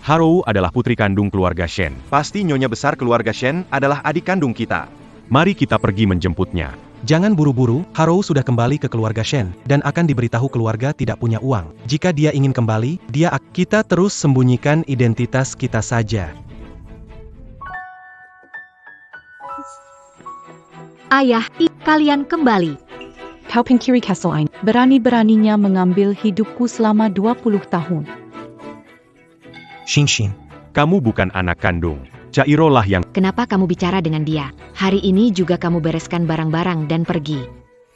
Harou adalah putri kandung keluarga Shen. Pasti nyonya besar keluarga Shen adalah adik kandung kita. Mari kita pergi menjemputnya. Jangan buru-buru, Harou sudah kembali ke keluarga Shen, dan akan diberitahu keluarga tidak punya uang. Jika dia ingin kembali, kita terus sembunyikan identitas kita saja. Ayah, kalian kembali. Kau Pinkiri Castle Ain, berani-beraninya mengambil hidupku selama 20 tahun. Xinxin. Kamu bukan anak kandung. Cairo lah yang... Kenapa kamu bicara dengan dia? Hari ini juga kamu bereskan barang-barang dan pergi.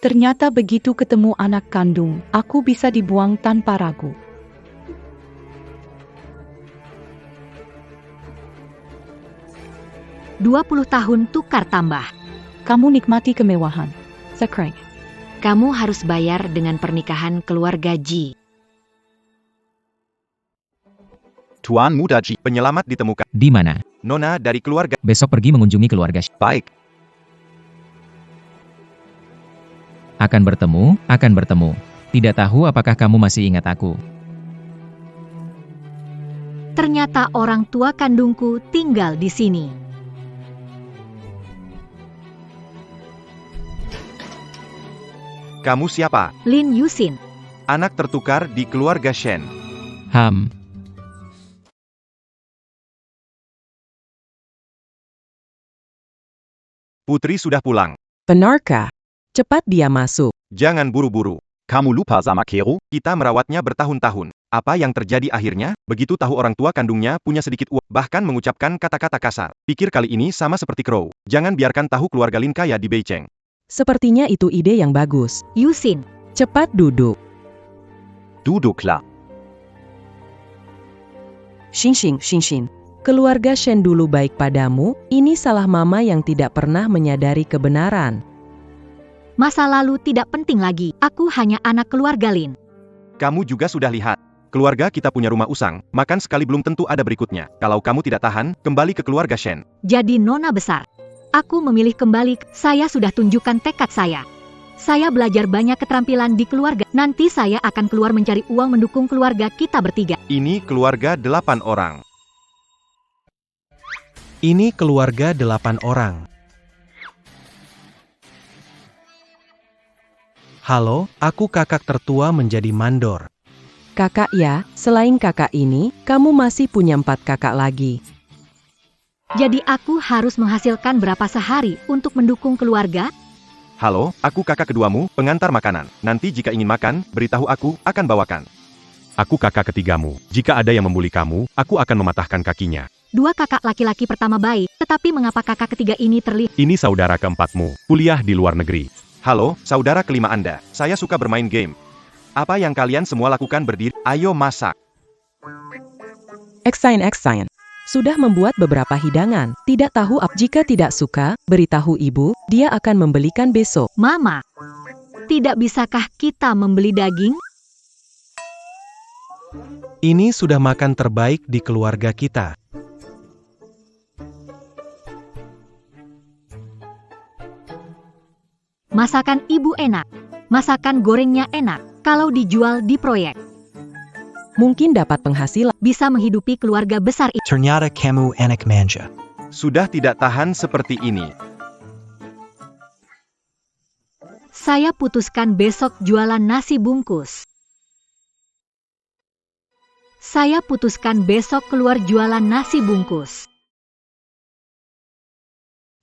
Ternyata begitu ketemu anak kandung, aku bisa dibuang tanpa ragu. "20 tahun tukar tambah. Kamu nikmati kemewahan. Zakrai. Kamu harus bayar dengan pernikahan keluarga Ji." Tuan Muda Ji, penyelamat ditemukan. Di mana? Nona dari keluarga. Besok pergi mengunjungi keluarga. Baik. Akan bertemu. Tidak tahu apakah kamu masih ingat aku. Ternyata orang tua kandungku tinggal di sini. Kamu siapa? Lin Yusin. Anak tertukar di keluarga Shen. Putri sudah pulang. Benarkah? Cepat dia masuk. Jangan buru-buru. Kamu lupa sama Kero? Kita merawatnya bertahun-tahun. Apa yang terjadi akhirnya? Begitu tahu orang tua kandungnya punya sedikit uang, bahkan mengucapkan kata-kata kasar. Pikir kali ini sama seperti Crow. Jangan biarkan tahu keluarga Lin kaya di Beijing. Sepertinya itu ide yang bagus. Yusin. Cepat duduk. Duduklah. Xinxin. Keluarga Shen dulu baik padamu, ini salah mama yang tidak pernah menyadari kebenaran. Masa lalu tidak penting lagi, aku hanya anak keluarga Lin. Kamu juga sudah lihat. Keluarga kita punya rumah usang, makan sekali belum tentu ada berikutnya. Kalau kamu tidak tahan, kembali ke keluarga Shen. Jadi nona besar. Aku memilih kembali, saya sudah tunjukkan tekad saya. Saya belajar banyak keterampilan di keluarga, nanti saya akan keluar mencari uang mendukung keluarga kita bertiga. Ini keluarga 8 orang. Ini keluarga 8 orang. Halo, aku kakak tertua menjadi mandor. Kakak ya, selain kakak ini, kamu masih punya 4 kakak lagi. Jadi aku harus menghasilkan berapa sehari untuk mendukung keluarga? Halo, aku kakak keduamu, pengantar makanan. Nanti jika ingin makan, beritahu aku, akan bawakan. Aku kakak ketigamu. Jika ada yang membuli kamu, aku akan mematahkan kakinya. 2 kakak laki-laki pertama baik, tetapi mengapa kakak ketiga ini terlihat? Ini saudara keempatmu, kuliah di luar negeri. Halo, saudara kelima Anda. Saya suka bermain game. Apa yang kalian semua lakukan berdiri? Ayo masak. Excian. Sudah membuat beberapa hidangan. Tidak tahu jika tidak suka, beritahu ibu, dia akan membelikan besok. Mama, tidak bisakah kita membeli daging? Ini sudah makan terbaik di keluarga kita. Masakan ibu enak. Masakan gorengnya enak. Kalau dijual di proyek, Mungkin dapat penghasilan. bisa menghidupi keluarga besar ini. Ternyata kamu enak manja. Sudah tidak tahan seperti ini. Saya putuskan besok jualan nasi bungkus. Saya putuskan besok keluar jualan nasi bungkus.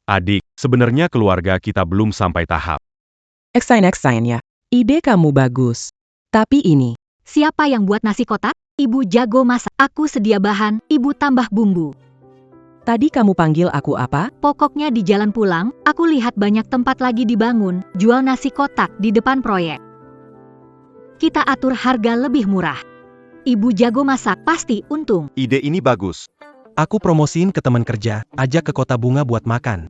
Adik, sebenarnya keluarga kita belum sampai tahap. Excian ya. Ide kamu bagus. Tapi ini, Siapa yang buat nasi kotak? Ibu jago masak. Aku sedia bahan, ibu tambah bumbu. tadi kamu panggil aku apa? Pokoknya di jalan pulang, aku lihat banyak tempat lagi dibangun, jual nasi kotak di depan proyek. Kita atur harga lebih murah. Ibu jago masak, pasti untung. Ide ini bagus. Aku promosiin ke teman kerja, ajak ke kota bunga buat makan.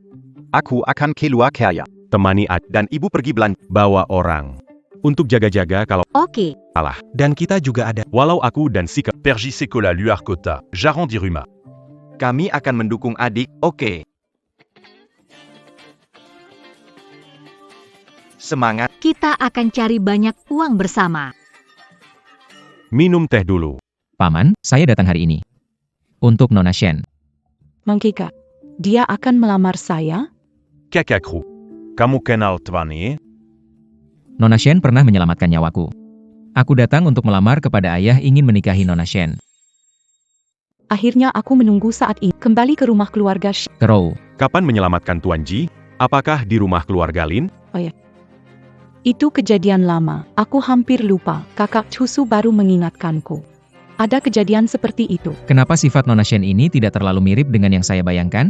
Aku akan keluar kaya. Temani Dan ibu pergi belanja. bawa orang. Untuk jaga-jaga kalau Oke. salah. Dan kita juga ada. Walau aku dan Sika Pergi Sekolah Luar Kota, Jaran di Ruma. Kami akan mendukung adik, oke. Semangat. Kita akan cari banyak uang bersama. minum teh dulu. Paman, saya datang hari ini. Untuk Nona Shen. Mengkika, dia akan melamar saya? Kakakru. Kamu kenal Tvani? Nona Shen pernah menyelamatkan nyawaku. Aku datang untuk melamar kepada ayah ingin menikahi Nona Shen. Akhirnya aku menunggu saat ini. Kembali ke rumah keluarga Crow. Kapan menyelamatkan Tuan Ji? Apakah di rumah keluarga Lin? Itu kejadian lama. Aku hampir lupa. Kakak Cusu baru mengingatkanku. Ada kejadian seperti itu. Kenapa sifat Nona Shen ini tidak terlalu mirip dengan yang saya bayangkan?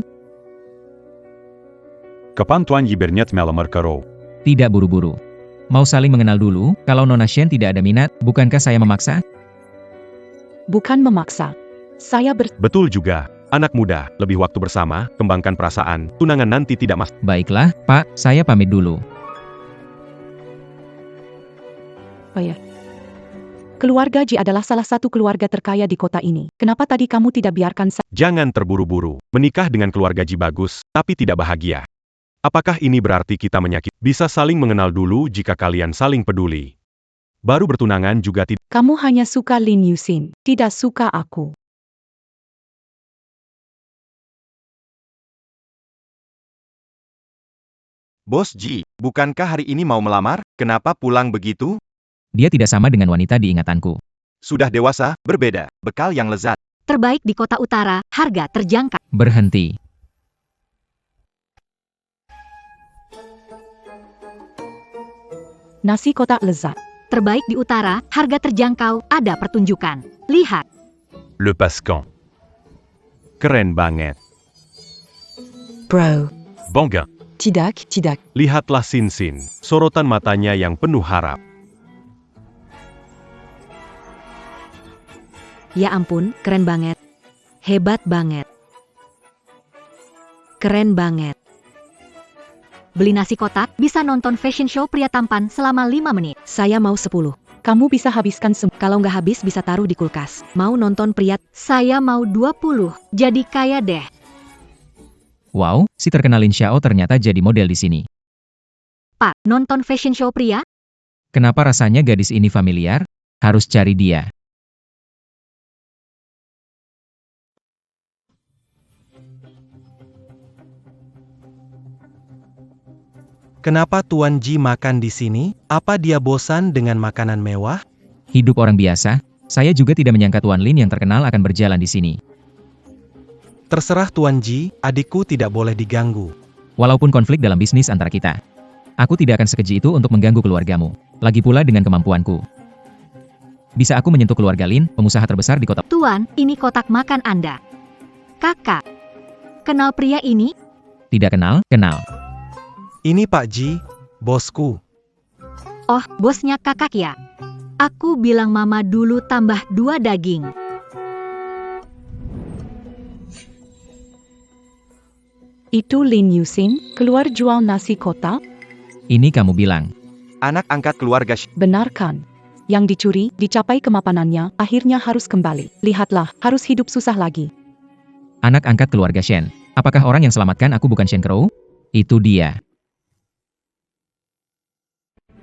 Kapan Tuan Ji berniat melamar Crow? Tidak buru-buru. Mau saling mengenal dulu, kalau Nona Shen tidak ada minat, bukankah saya memaksa? Bukan memaksa. Saya Betul juga. Anak muda, lebih waktu bersama, kembangkan perasaan, tunangan nanti tidak mas. Baiklah, Pak, saya pamit dulu. Keluarga Ji adalah salah satu keluarga terkaya di kota ini. Kenapa tadi kamu tidak biarkan saya? Jangan terburu-buru. Menikah dengan keluarga Ji bagus, tapi tidak bahagia. Apakah ini berarti kita menyakiti? Bisa saling mengenal dulu jika kalian saling peduli. Baru bertunangan juga tidak. Kamu hanya suka Lin Yusin, tidak suka aku. Bos Ji, bukankah hari ini mau melamar? Kenapa pulang begitu? Dia tidak sama dengan wanita di ingatanku. Sudah dewasa, berbeda. Bekal yang lezat. Terbaik di kota utara, harga terjangkau. Berhenti. Nasi kotak lezat. Terbaik di utara, harga terjangkau, ada pertunjukan. Lihat. Le Pascan. Keren banget. Bro. Bangga. Tidak. Lihatlah Sin, sorotan matanya yang penuh harap. Ya ampun, keren banget. Hebat banget. Keren banget. Beli nasi kotak, bisa nonton fashion show pria tampan selama 5 menit. Saya mau 10. Kamu bisa habiskan semua. Kalau nggak habis bisa taruh di kulkas. Mau nonton pria? Saya mau 20. Jadi kaya deh. Wow, si terkenal Lin Xiao ternyata jadi model di sini. Pak, nonton fashion show pria? Kenapa rasanya gadis ini familiar? Harus cari dia. Kenapa Tuan Ji makan di sini? Apa dia bosan dengan makanan mewah? Hidup orang biasa, saya juga tidak menyangka Tuan Lin yang terkenal akan berjalan di sini. Terserah Tuan Ji, adikku tidak boleh diganggu. Walaupun konflik dalam bisnis antara kita. Aku tidak akan sekeji itu untuk mengganggu keluargamu. Lagi pula dengan kemampuanku. Bisa aku menyentuh keluarga Lin, pengusaha terbesar di kota. Tuan, ini kotak makan Anda. Kakak, kenal pria ini? Tidak kenal, kenal. Ini Pak Ji, bosku. Oh, bosnya kakak ya? Aku bilang mama dulu tambah 2 daging. Itu Lin Yusin, keluar jual nasi kotak? Ini kamu bilang. Anak angkat keluarga Benarkan. Yang dicuri, dicapai kemapanannya, akhirnya harus kembali. Lihatlah, harus hidup susah lagi. Anak angkat keluarga Shen. Apakah orang yang selamatkan aku bukan Shen Crow? Itu dia.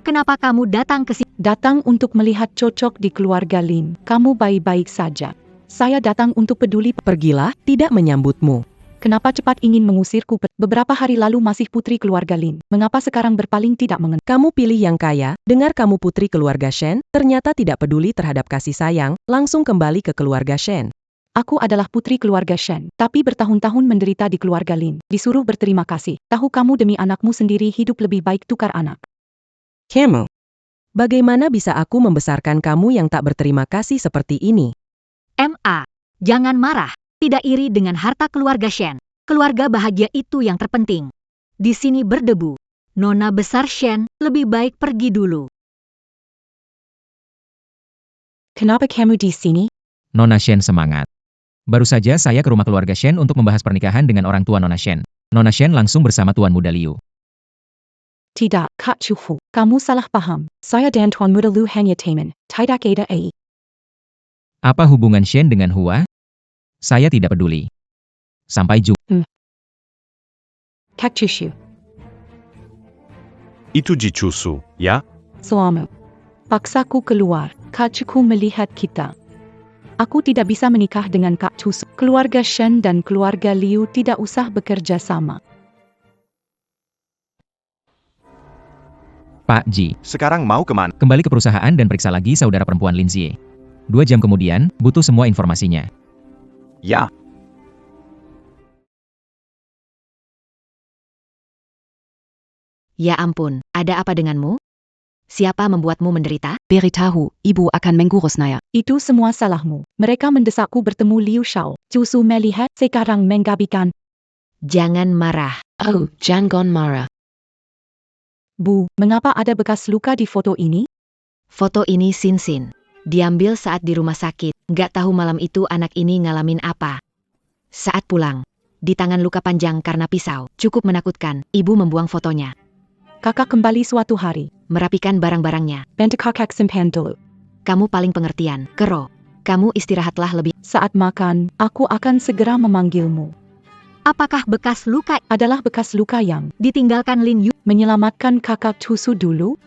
Kenapa kamu datang ke sini? Datang untuk melihat cocok di keluarga Lin. Kamu baik-baik saja. Saya datang untuk peduli. Pergilah, tidak menyambutmu. Kenapa cepat ingin mengusirku? Beberapa hari lalu masih putri keluarga Lin. Mengapa sekarang berpaling tidak mengenal? Kamu pilih yang kaya, dengar kamu putri keluarga Shen, ternyata tidak peduli terhadap kasih sayang, langsung kembali ke keluarga Shen. Aku adalah putri keluarga Shen, tapi bertahun-tahun menderita di keluarga Lin. Disuruh berterima kasih. Tahu kamu demi anakmu sendiri hidup lebih baik tukar anak. Kamu. Bagaimana bisa aku membesarkan kamu yang tak berterima kasih seperti ini? MA, jangan marah. Tidak iri dengan harta keluarga Shen. Keluarga bahagia itu yang terpenting. Di sini berdebu. Nona besar Shen, lebih baik pergi dulu. Kenapa kamu di sini? Nona Shen semangat. Baru saja saya ke rumah keluarga Shen untuk membahas pernikahan dengan orang tua Nona Shen. Nona Shen langsung bersama Tuan Muda Liu. Tidak, Kak Chufu. Kamu salah paham. Saya dan Tuan Muda Liu hanya teman. Tidak ada ai. Apa hubungan Shen dengan Hua? Saya tidak peduli. Sampai jumpa. Kak Chufu. Itu Ji Cusu, ya? Selama. Paksaku keluar. Kak Chufu melihat kita. Aku tidak bisa menikah dengan Kak Chusu. Keluarga Shen dan keluarga Liu tidak usah bekerja sama. Pak Ji, Sekarang mau kemana? kembali ke perusahaan dan periksa lagi saudara perempuan Lin Xie. 2 jam kemudian, butuh semua informasinya. Ya. Ya ampun, ada apa denganmu? Siapa membuatmu menderita? Beritahu, ibu akan mengurusnya. Itu semua salahmu. Mereka mendesakku bertemu Liu Shao. Chusu melihat sekarang menggabikan. Jangan marah. Oh, jangan marah. Bu, mengapa ada bekas luka di foto ini? Foto ini Sin. Diambil saat di rumah sakit. Nggak tahu malam itu anak ini ngalamin apa. Saat pulang, di tangan luka panjang karena pisau. Cukup menakutkan, ibu membuang fotonya. Kakak kembali suatu hari. Merapikan barang-barangnya. Bantu kakak simpan dulu. Kamu paling pengertian, Kero. Kamu istirahatlah lebih. Saat makan, aku akan segera memanggilmu. Apakah bekas luka Adalah bekas luka yang ditinggalkan Lin Yu? menyelamatkan kakak Chusu dulu?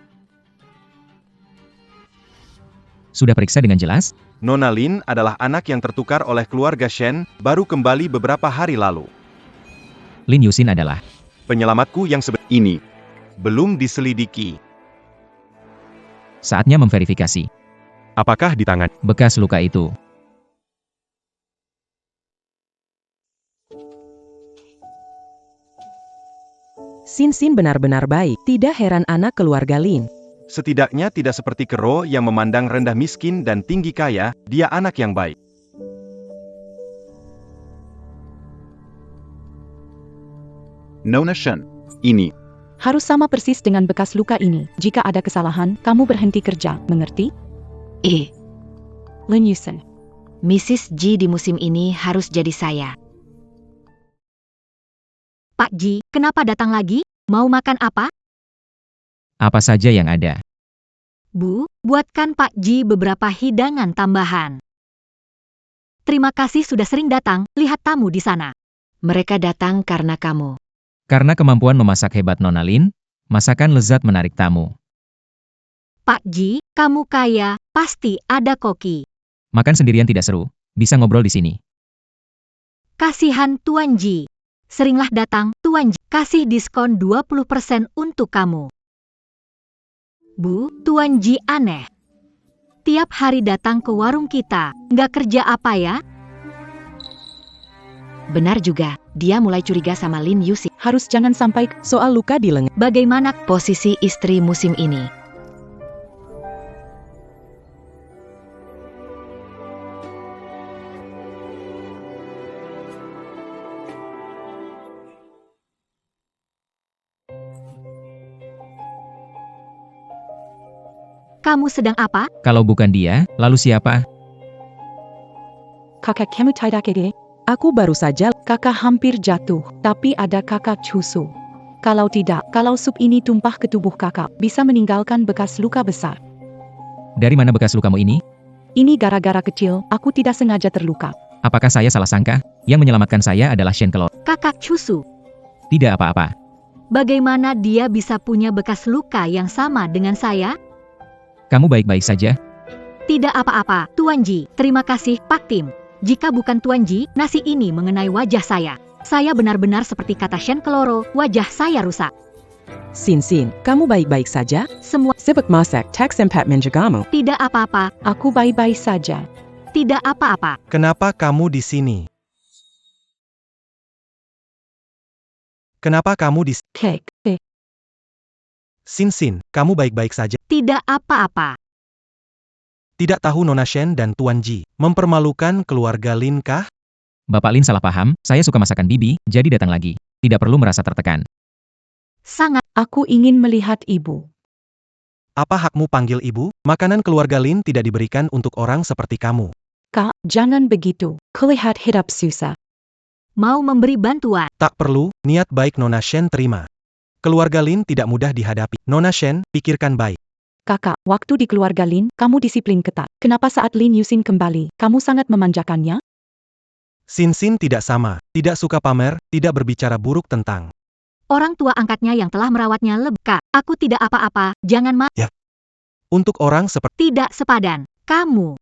Sudah periksa dengan jelas? Nona Lin adalah anak yang tertukar oleh keluarga Shen, baru kembali beberapa hari lalu. Lin Yusin adalah Penyelamatku yang ini belum diselidiki. saatnya memverifikasi Apakah di tangan? bekas luka itu. Sin benar-benar baik, tidak heran anak keluarga Lin. Setidaknya tidak seperti Kero yang memandang rendah miskin dan tinggi kaya, dia anak yang baik. Nona Shen, ini. Harus sama persis dengan bekas luka ini. Jika ada kesalahan, kamu berhenti kerja, mengerti? Lin Yusin. Mrs. Ji di musim ini harus jadi saya. Pak Ji, kenapa datang lagi? Mau makan apa? Apa saja yang ada. Bu, buatkan Pak Ji beberapa hidangan tambahan. Terima kasih sudah sering datang, lihat tamu di sana. Mereka datang karena kamu. Karena kemampuan memasak hebat Nona Lin, masakan lezat menarik tamu. Pak Ji, kamu kaya, pasti ada koki. Makan sendirian tidak seru, bisa ngobrol di sini. Kasihan Tuan Ji. Seringlah datang, Tuan Ji. Kasih diskon 20% untuk kamu. Bu, Tuan Ji aneh. Tiap hari datang ke warung kita, nggak kerja apa ya? Benar juga, dia mulai curiga sama Lin Yusi. Harus jangan sampai Soal luka di lengan. Bagaimana posisi istri musim ini? Kamu sedang apa? Kalau bukan dia, lalu siapa? kakak kamu tidak kege. Aku baru saja. Kakak hampir jatuh, tapi ada kakak Chusu. Kalau tidak, kalau sup ini tumpah ke tubuh kakak, bisa meninggalkan bekas luka besar. Dari mana bekas lukamu ini? Ini gara-gara kecil, aku tidak sengaja terluka. Apakah saya salah sangka? Yang menyelamatkan saya adalah Shen Kelor. Kakak Chusu. Tidak apa-apa. Bagaimana dia bisa punya bekas luka yang sama dengan saya? Kamu baik-baik saja? Tidak apa-apa, Tuan Ji. Terima kasih, Pak Tim. Jika bukan Tuan Ji, nasi ini mengenai wajah saya. Saya benar-benar seperti kata Shen Keloro, wajah saya rusak. Sin, kamu baik-baik saja? Semua Sibuk masak, tak sempat menjagamu. tidak apa-apa, Aku baik-baik saja. tidak apa-apa. Kenapa kamu di sini? Kenapa kamu di Kek, Sin, kamu baik-baik saja? Tidak apa-apa. Tidak tahu Nona Shen dan Tuan Ji mempermalukan keluarga Lin kah? Bapak Lin salah paham, saya suka masakan bibi, jadi datang lagi. Tidak perlu merasa tertekan. Sangat. aku ingin melihat ibu. Apa hakmu panggil ibu? Makanan keluarga Lin tidak diberikan untuk orang seperti kamu. Kak, jangan begitu. Kulihat hidup susah. Mau memberi bantuan. Tak perlu, niat baik Nona Shen terima. Keluarga Lin tidak mudah dihadapi. Nona Shen, pikirkan baik. Kakak, waktu di keluarga Lin, kamu disiplin ketat. Kenapa saat Lin Yusin kembali, kamu sangat memanjakannya? Sin tidak sama, tidak suka pamer, tidak berbicara buruk tentang. Orang tua angkatnya yang telah merawatnya lebih. Kak, aku tidak apa-apa, jangan Untuk orang seperti tidak sepadan. Kamu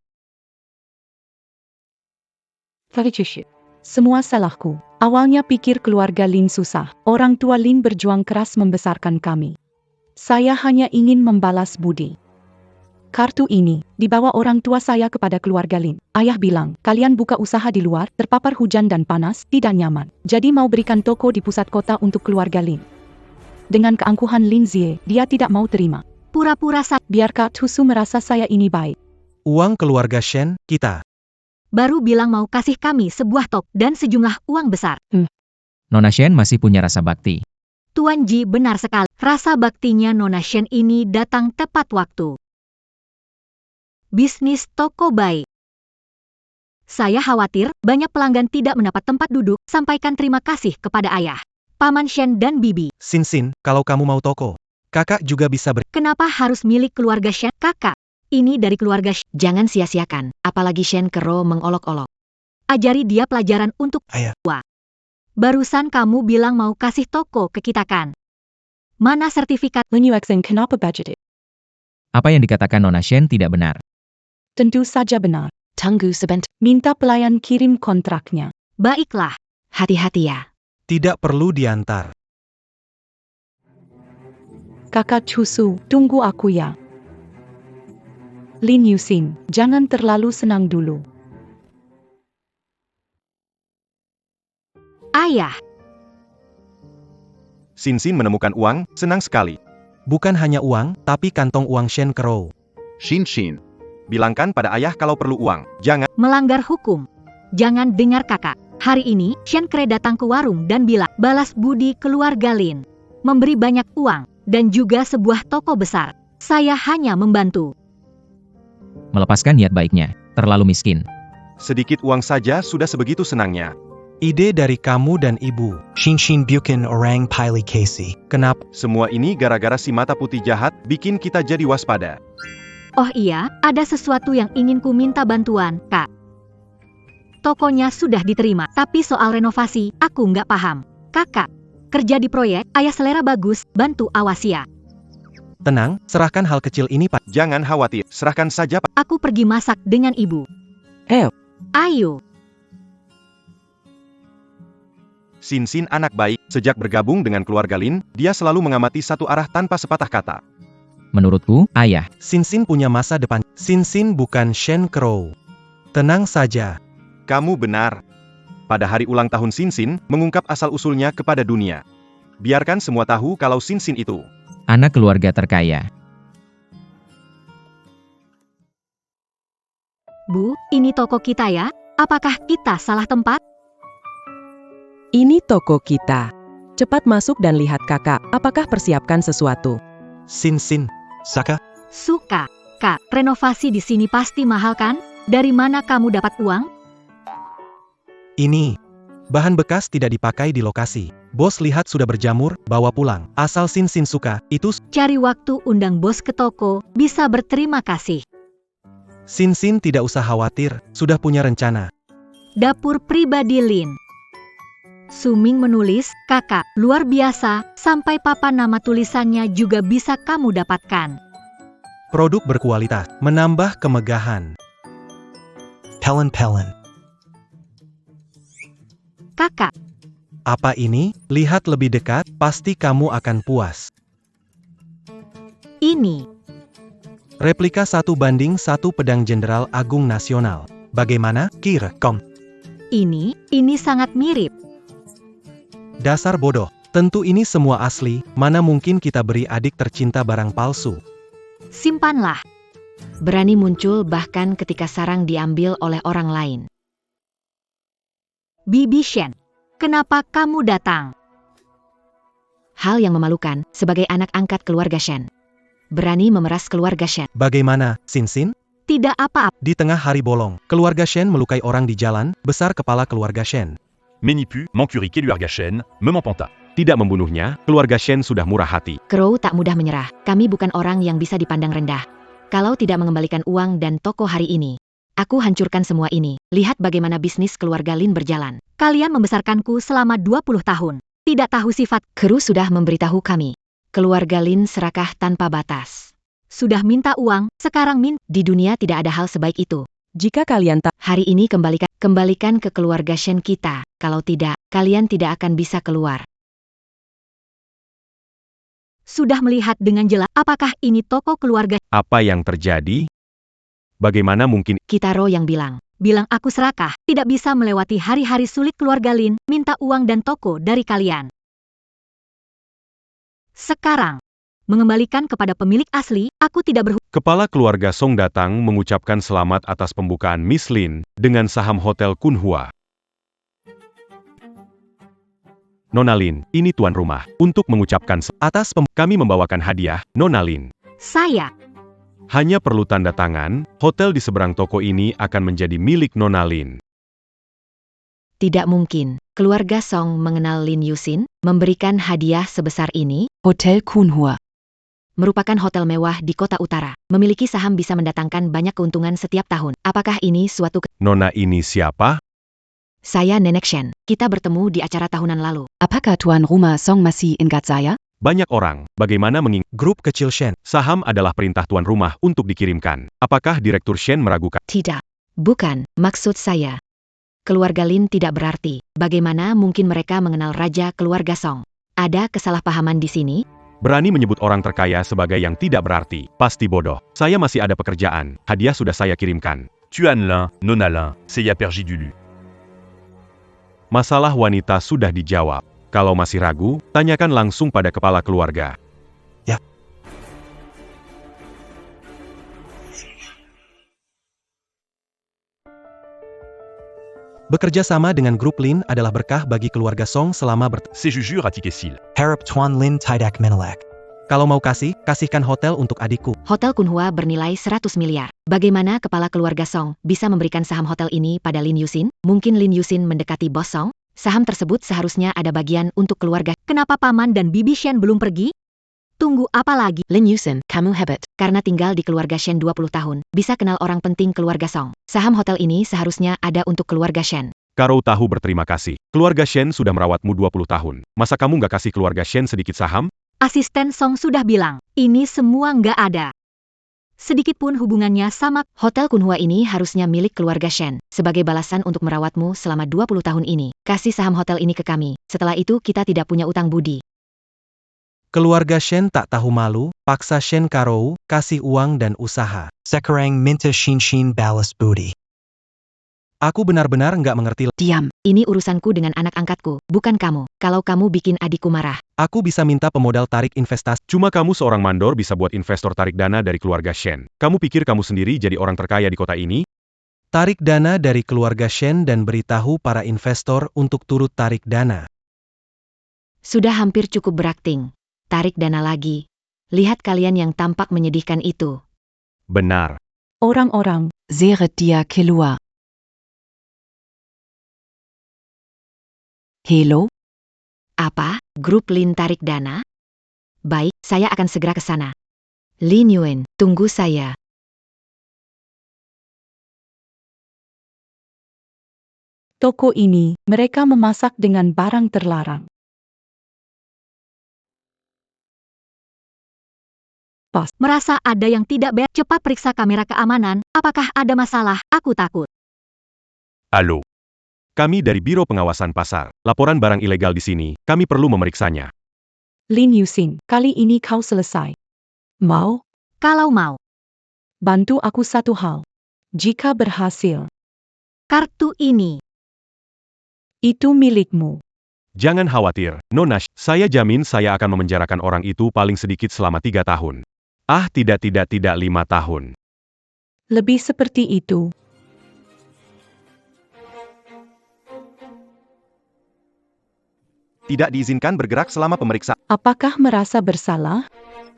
Semua salahku. Awalnya pikir keluarga Lin susah. Orang tua Lin berjuang keras membesarkan kami. Saya hanya ingin membalas budi. Kartu ini dibawa orang tua saya kepada keluarga Lin. Ayah bilang, kalian buka usaha di luar, terpapar hujan dan panas, tidak nyaman. Jadi mau berikan toko di pusat kota untuk keluarga Lin. Dengan keangkuhan Lin Zie, dia tidak mau terima. Pura-pura Biar Kak Tusu merasa saya ini baik. Uang keluarga Shen, kita. baru bilang mau kasih kami sebuah tok dan sejumlah uang besar. Nona Shen masih punya rasa bakti. Tuan Ji benar sekali. Rasa baktinya Nona Shen ini datang tepat waktu. Bisnis toko baik. Saya khawatir banyak pelanggan tidak mendapat tempat duduk. Sampaikan terima kasih kepada ayah, Paman Shen dan Bibi. Sin, kalau kamu mau toko, kakak juga bisa Kenapa harus milik keluarga Shen? Kakak, ini dari keluarga Shen. Jangan sia-siakan, apalagi Shen Kero mengolok-olok. Ajari dia pelajaran untuk Ayah. Barusan kamu bilang mau kasih toko ke kita kan? Mana sertifikat? Menyuaksen kenapa budget? Apa yang dikatakan Nona Shen tidak benar. Tentu saja benar. Tunggu sebentar. Minta pelayan kirim kontraknya. Baiklah. Hati-hati ya. Tidak perlu diantar. Kakak Tusu, tunggu aku ya. Lin Yusin, jangan terlalu senang dulu. Ayah, Sin menemukan uang, senang sekali. Bukan hanya uang, tapi kantong uang Shen Kero. Shin. Bilangkan pada ayah kalau perlu uang. Jangan. melanggar hukum. Jangan dengar kakak. Hari ini, Shen Kre datang ke warung dan bilang, balas budi keluarga Lin. Memberi banyak uang, dan juga sebuah toko besar. Saya hanya membantu. Melepaskan niat baiknya. Terlalu miskin. Sedikit uang saja sudah sebegitu senangnya. Ide dari kamu dan ibu. Shin Bukin Orang Piley Casey. Kenapa? Semua ini gara-gara si mata putih jahat, bikin kita jadi waspada. Oh iya, ada sesuatu yang ingin ku minta bantuan, Kak. Tokonya sudah diterima, tapi soal renovasi, aku nggak paham. Kakak, kerja di proyek, ayah selera bagus, bantu awas ya. Tenang, serahkan hal kecil ini Pak. Jangan khawatir, serahkan saja Pak. Aku pergi masak dengan ibu. Ayo. Sin anak baik, sejak bergabung dengan keluarga Lin, dia selalu mengamati satu arah tanpa sepatah kata. Menurutku, ayah. Sin punya masa depan. Sin bukan Shen Kero. Tenang saja. Kamu benar. Pada hari ulang tahun Sin mengungkap asal-usulnya kepada dunia. Biarkan semua tahu kalau Sin itu Anak keluarga terkaya. Bu, ini toko kita ya? Apakah kita salah tempat? Ini toko kita. Cepat masuk dan lihat kakak, apakah persiapkan sesuatu? Sin, Saka? Suka. Kak, renovasi di sini pasti mahal kan? Dari mana kamu dapat uang? Ini. Bahan bekas tidak dipakai di lokasi. Bos lihat sudah berjamur, bawa pulang. Asal Sin suka, itu Cari waktu undang bos ke toko, bisa berterima kasih. Sin tidak usah khawatir, sudah punya rencana. Dapur pribadi Lin. Suming menulis, kakak, luar biasa, sampai papan nama tulisannya juga bisa kamu dapatkan. Produk berkualitas, menambah kemegahan. Pelen. Kakak, Apa ini? Lihat lebih dekat, pasti kamu akan puas. ini. Replika 1:1 pedang Jenderal Agung Nasional. Bagaimana, Kom? Ini sangat mirip. Dasar bodoh. Tentu ini semua asli, mana mungkin kita beri adik tercinta barang palsu. Simpanlah. Berani muncul bahkan ketika sarang diambil oleh orang lain. Bibi Shen, kenapa kamu datang? Hal yang memalukan sebagai anak angkat keluarga Shen. Berani memeras keluarga Shen. Bagaimana, Sin? Tidak apa-apa. Di tengah hari bolong, keluarga Shen melukai orang di jalan, besar kepala keluarga Shen. Menipu, Mancuri keluarga Shen, me m'empanta. Tidak membunuhnya, keluarga Shen sudah murah hati. Crow tak mudah menyerah. Kami bukan orang yang bisa dipandang rendah. Kalau tidak mengembalikan uang dan toko hari ini, aku hancurkan semua ini. Lihat bagaimana bisnis keluarga Lin berjalan. Kalian membesarkanku selama 20 tahun. Tidak tahu sifat. Kru sudah memberitahu kami. Keluarga Lin serakah tanpa batas. Sudah minta uang, sekarang Di dunia tidak ada hal sebaik itu. Jika kalian tak Hari ini kembalikan. Kembalikan ke keluarga Shen kita, kalau tidak, kalian tidak akan bisa keluar. Sudah melihat dengan jelas, apakah ini toko keluarga Apa yang terjadi? Bagaimana mungkin Kitaro yang bilang aku serakah, tidak bisa melewati hari-hari sulit keluarga Lin, minta uang dan toko dari kalian. Sekarang, mengembalikan kepada pemilik asli, aku tidak Kepala keluarga Song datang mengucapkan selamat atas pembukaan Miss Lin dengan saham Hotel Kunhua. Nona Lin, ini tuan rumah. Untuk mengucapkan kami membawakan hadiah, Nona Lin. Saya. Hanya perlu tanda tangan, hotel di seberang toko ini akan menjadi milik Nona Lin. Tidak mungkin, keluarga Song mengenal Lin Yusin, memberikan hadiah sebesar ini. Hotel Kunhua. Merupakan hotel mewah di kota utara. Memiliki saham bisa mendatangkan banyak keuntungan setiap tahun. Apakah ini suatu Nona ini siapa? Saya Nenek Shen. Kita bertemu di acara tahunan lalu. Apakah tuan rumah Song masih ingat saya? Banyak orang, bagaimana mengingat Grup kecil Shen. saham adalah perintah tuan rumah untuk dikirimkan. Apakah Direktur Shen meragukan? Tidak. Bukan, maksud saya. Keluarga Lin tidak berarti. Bagaimana mungkin mereka mengenal raja keluarga Song? Ada kesalahpahaman di sini? Berani menyebut orang terkaya sebagai yang tidak berarti. Pasti bodoh. Saya masih ada pekerjaan. Hadiah sudah saya kirimkan. Tuan Lin, Nona Lin, Seiya Perji Dulu. Masalah wanita sudah dijawab. Kalau masih ragu, tanyakan langsung pada kepala keluarga. Bekerja sama dengan grup Lin adalah berkah bagi keluarga Song selama C'est Jujur à Tikessil. Harap Tuan Lin Tidak Menelak. Kalau mau kasihkan hotel untuk adikku. Hotel Kunhua bernilai 100 miliar. Bagaimana kepala keluarga Song bisa memberikan saham hotel ini pada Lin Yusin? Mungkin Lin Yusin mendekati bos Song? Saham tersebut seharusnya ada bagian untuk keluarga. Kenapa paman dan bibi Shen belum pergi? Tunggu apa lagi? Lin Yusin, kamu hebat. Karena tinggal di keluarga Shen 20 tahun, bisa kenal orang penting keluarga Song. Saham hotel ini seharusnya ada untuk keluarga Shen. Karo tahu berterima kasih. Keluarga Shen sudah merawatmu 20 tahun. Masa kamu nggak kasih keluarga Shen sedikit saham? Asisten Song sudah bilang, ini semua nggak ada. Sedikit pun hubungannya sama Hotel Kunhua ini harusnya milik keluarga Shen. Sebagai balasan untuk merawatmu selama 20 tahun ini, kasih saham hotel ini ke kami. Setelah itu kita tidak punya utang budi. Keluarga Shen tak tahu malu, paksa Shen Karo, kasih uang dan usaha. Sekarang minta Shin balas budi. Aku benar-benar nggak mengerti. Diam, ini urusanku dengan anak angkatku, bukan kamu. Kalau kamu bikin adikku marah. Aku bisa minta pemodal tarik investasi. Cuma kamu seorang mandor bisa buat investor tarik dana dari keluarga Shen. Kamu pikir kamu sendiri jadi orang terkaya di kota ini? Tarik dana dari keluarga Shen dan beritahu para investor untuk turut tarik dana. Sudah hampir cukup berakting. Tarik dana lagi. Lihat kalian yang tampak menyedihkan itu. Benar. Orang-orang, seret dia keluar. Hello? Apa? Grup Lin tarik dana? Baik, saya akan segera ke sana. Lin Yuen, tunggu saya. Toko ini, mereka memasak dengan barang terlarang. Merasa ada yang tidak beres, cepat periksa kamera keamanan. Apakah ada masalah? Aku takut. Halo. Kami dari Biro Pengawasan Pasar. Laporan barang ilegal di sini, kami perlu memeriksanya. Lin Yusin, kali ini kau selesai. Mau? Kalau mau. Bantu aku satu hal. Jika berhasil, Kartu ini. itu milikmu. Jangan khawatir, Nona, saya jamin saya akan memenjarakan orang itu paling sedikit selama 3 tahun. Ah tidak 5 tahun. Lebih seperti itu. Tidak diizinkan bergerak selama pemeriksaan. Apakah merasa bersalah?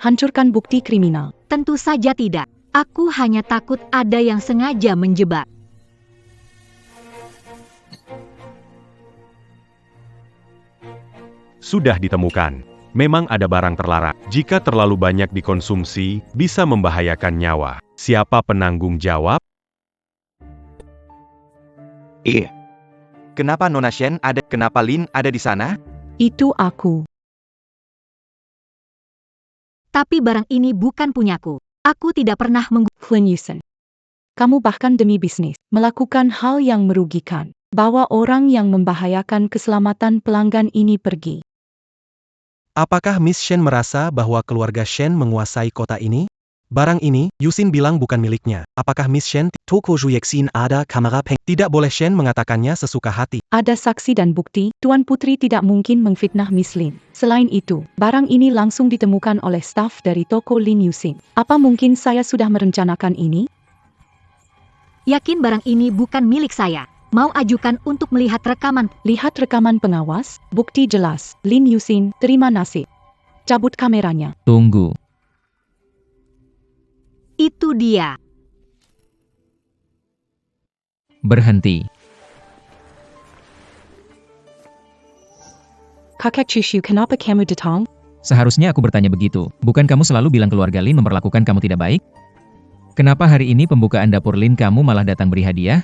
Hancurkan bukti kriminal. Tentu saja tidak. Aku hanya takut ada yang sengaja menjebak. Sudah ditemukan. Memang ada barang terlarang. Jika terlalu banyak dikonsumsi, bisa membahayakan nyawa. Siapa penanggung jawab? Kenapa Nona Shen ada? Kenapa Lin ada di sana? Itu aku. Tapi barang ini bukan punyaku. Aku tidak pernah Lin Yusin. Kamu bahkan demi bisnis, melakukan hal yang merugikan. Bawa orang yang membahayakan keselamatan pelanggan ini pergi. Apakah Miss Shen merasa bahwa keluarga Shen menguasai kota ini? Barang ini, Yusin bilang bukan miliknya. Apakah Miss Shen? Toko Zhuyexin ada kamera peng. Tidak boleh Shen mengatakannya sesuka hati. Ada saksi dan bukti, Tuan Putri tidak mungkin memfitnah Miss Lin. Selain itu, barang ini langsung ditemukan oleh staf dari toko Lin Yusin. Apa mungkin saya sudah merencanakan ini? Yakin barang ini bukan milik saya. Mau ajukan untuk melihat rekaman. Lihat rekaman pengawas, bukti jelas. Lin Yusin, terima nasib. Cabut kameranya. Tunggu. Itu dia. Berhenti. Kakak Chushu, kenapa kamu datang? Seharusnya aku bertanya begitu. Bukan kamu selalu bilang keluarga Lin memperlakukan kamu tidak baik? Kenapa hari ini pembukaan dapur Lin kamu malah datang beri hadiah?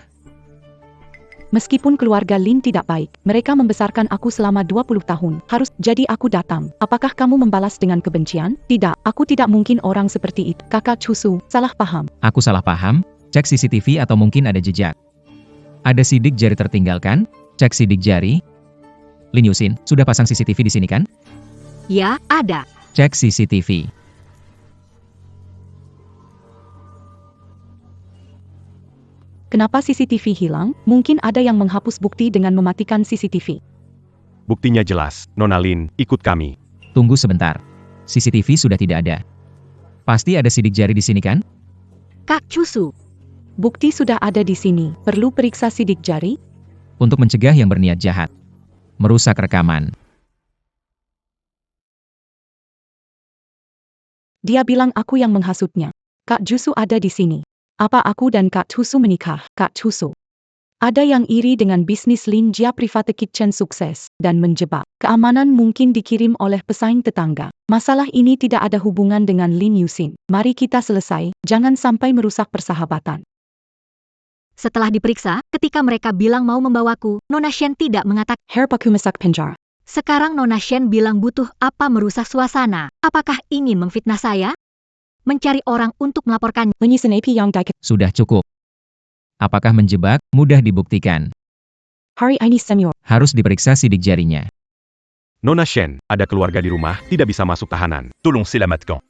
Meskipun keluarga Lin tidak baik, mereka membesarkan aku selama 20 tahun. Harus jadi aku datang. Apakah kamu membalas dengan kebencian? Tidak, aku tidak mungkin orang seperti itu. Kakak Chushu, salah paham. Aku salah paham? Cek CCTV atau mungkin ada jejak. Ada sidik jari tertinggalkan? Cek sidik jari. Lin Yusin, sudah pasang CCTV di sini kan? Ya, ada. Cek CCTV. Kenapa CCTV hilang? Mungkin ada yang menghapus bukti dengan mematikan CCTV. Buktinya jelas. Nona Lin, ikut kami. Tunggu sebentar. CCTV sudah tidak ada. Pasti ada sidik jari di sini kan? Kak Chushu. Bukti sudah ada di sini. Perlu periksa sidik jari? Untuk mencegah yang berniat jahat. Merusak rekaman. Dia bilang aku yang menghasutnya. Kak Chushu ada di sini. Apa aku dan Kak Chushu menikah, Kak Chushu? Ada yang iri dengan bisnis Lin Jia Private Kitchen sukses dan menjebak. Keamanan mungkin dikirim oleh pesaing tetangga. Masalah ini tidak ada hubungan dengan Lin Yusin. Mari kita selesai, jangan sampai merusak persahabatan. Setelah diperiksa, ketika mereka bilang mau membawaku, Nona Shen tidak mengatakan. Herpaku masak penjara. Sekarang Nona Shen bilang butuh apa merusak suasana. Apakah ingin memfitnah saya? Mencari orang untuk melaporkannya. Menyisan AP yang daik. Sudah cukup. Apakah menjebak? Mudah dibuktikan. Hari ini senior. Harus diperiksa sidik jarinya. Nona Shen, ada keluarga di rumah, tidak bisa masuk tahanan. Tolong selamatkan.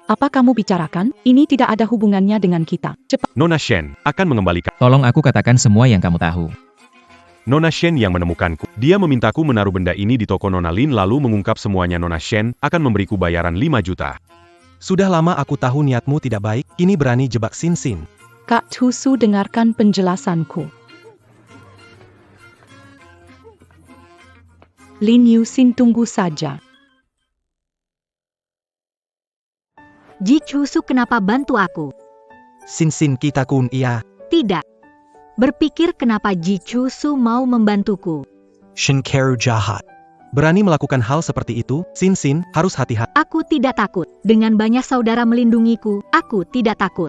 Apa kamu bicarakan? Ini tidak ada hubungannya dengan kita. Cepat. Nona Shen akan mengembalikan. Tolong aku katakan semua yang kamu tahu. Nona Shen yang menemukanku. Dia memintaku menaruh benda ini di toko Nona Lin lalu mengungkap semuanya. Nona Shen akan memberiku bayaran 5 juta. Sudah lama aku tahu niatmu tidak baik, kini berani jebak Sin Sin. Kak Chushu, dengarkan penjelasanku. Lin Yusin, tunggu saja. Ji Chushu kenapa bantu aku? Sin Sin kita kun iya. Tidak. Berpikir kenapa Ji Chushu mau membantuku. Shen Keru jahat. Berani melakukan hal seperti itu, Sin Sin harus hati-hati. Aku tidak takut. Dengan banyak saudara melindungiku, aku tidak takut.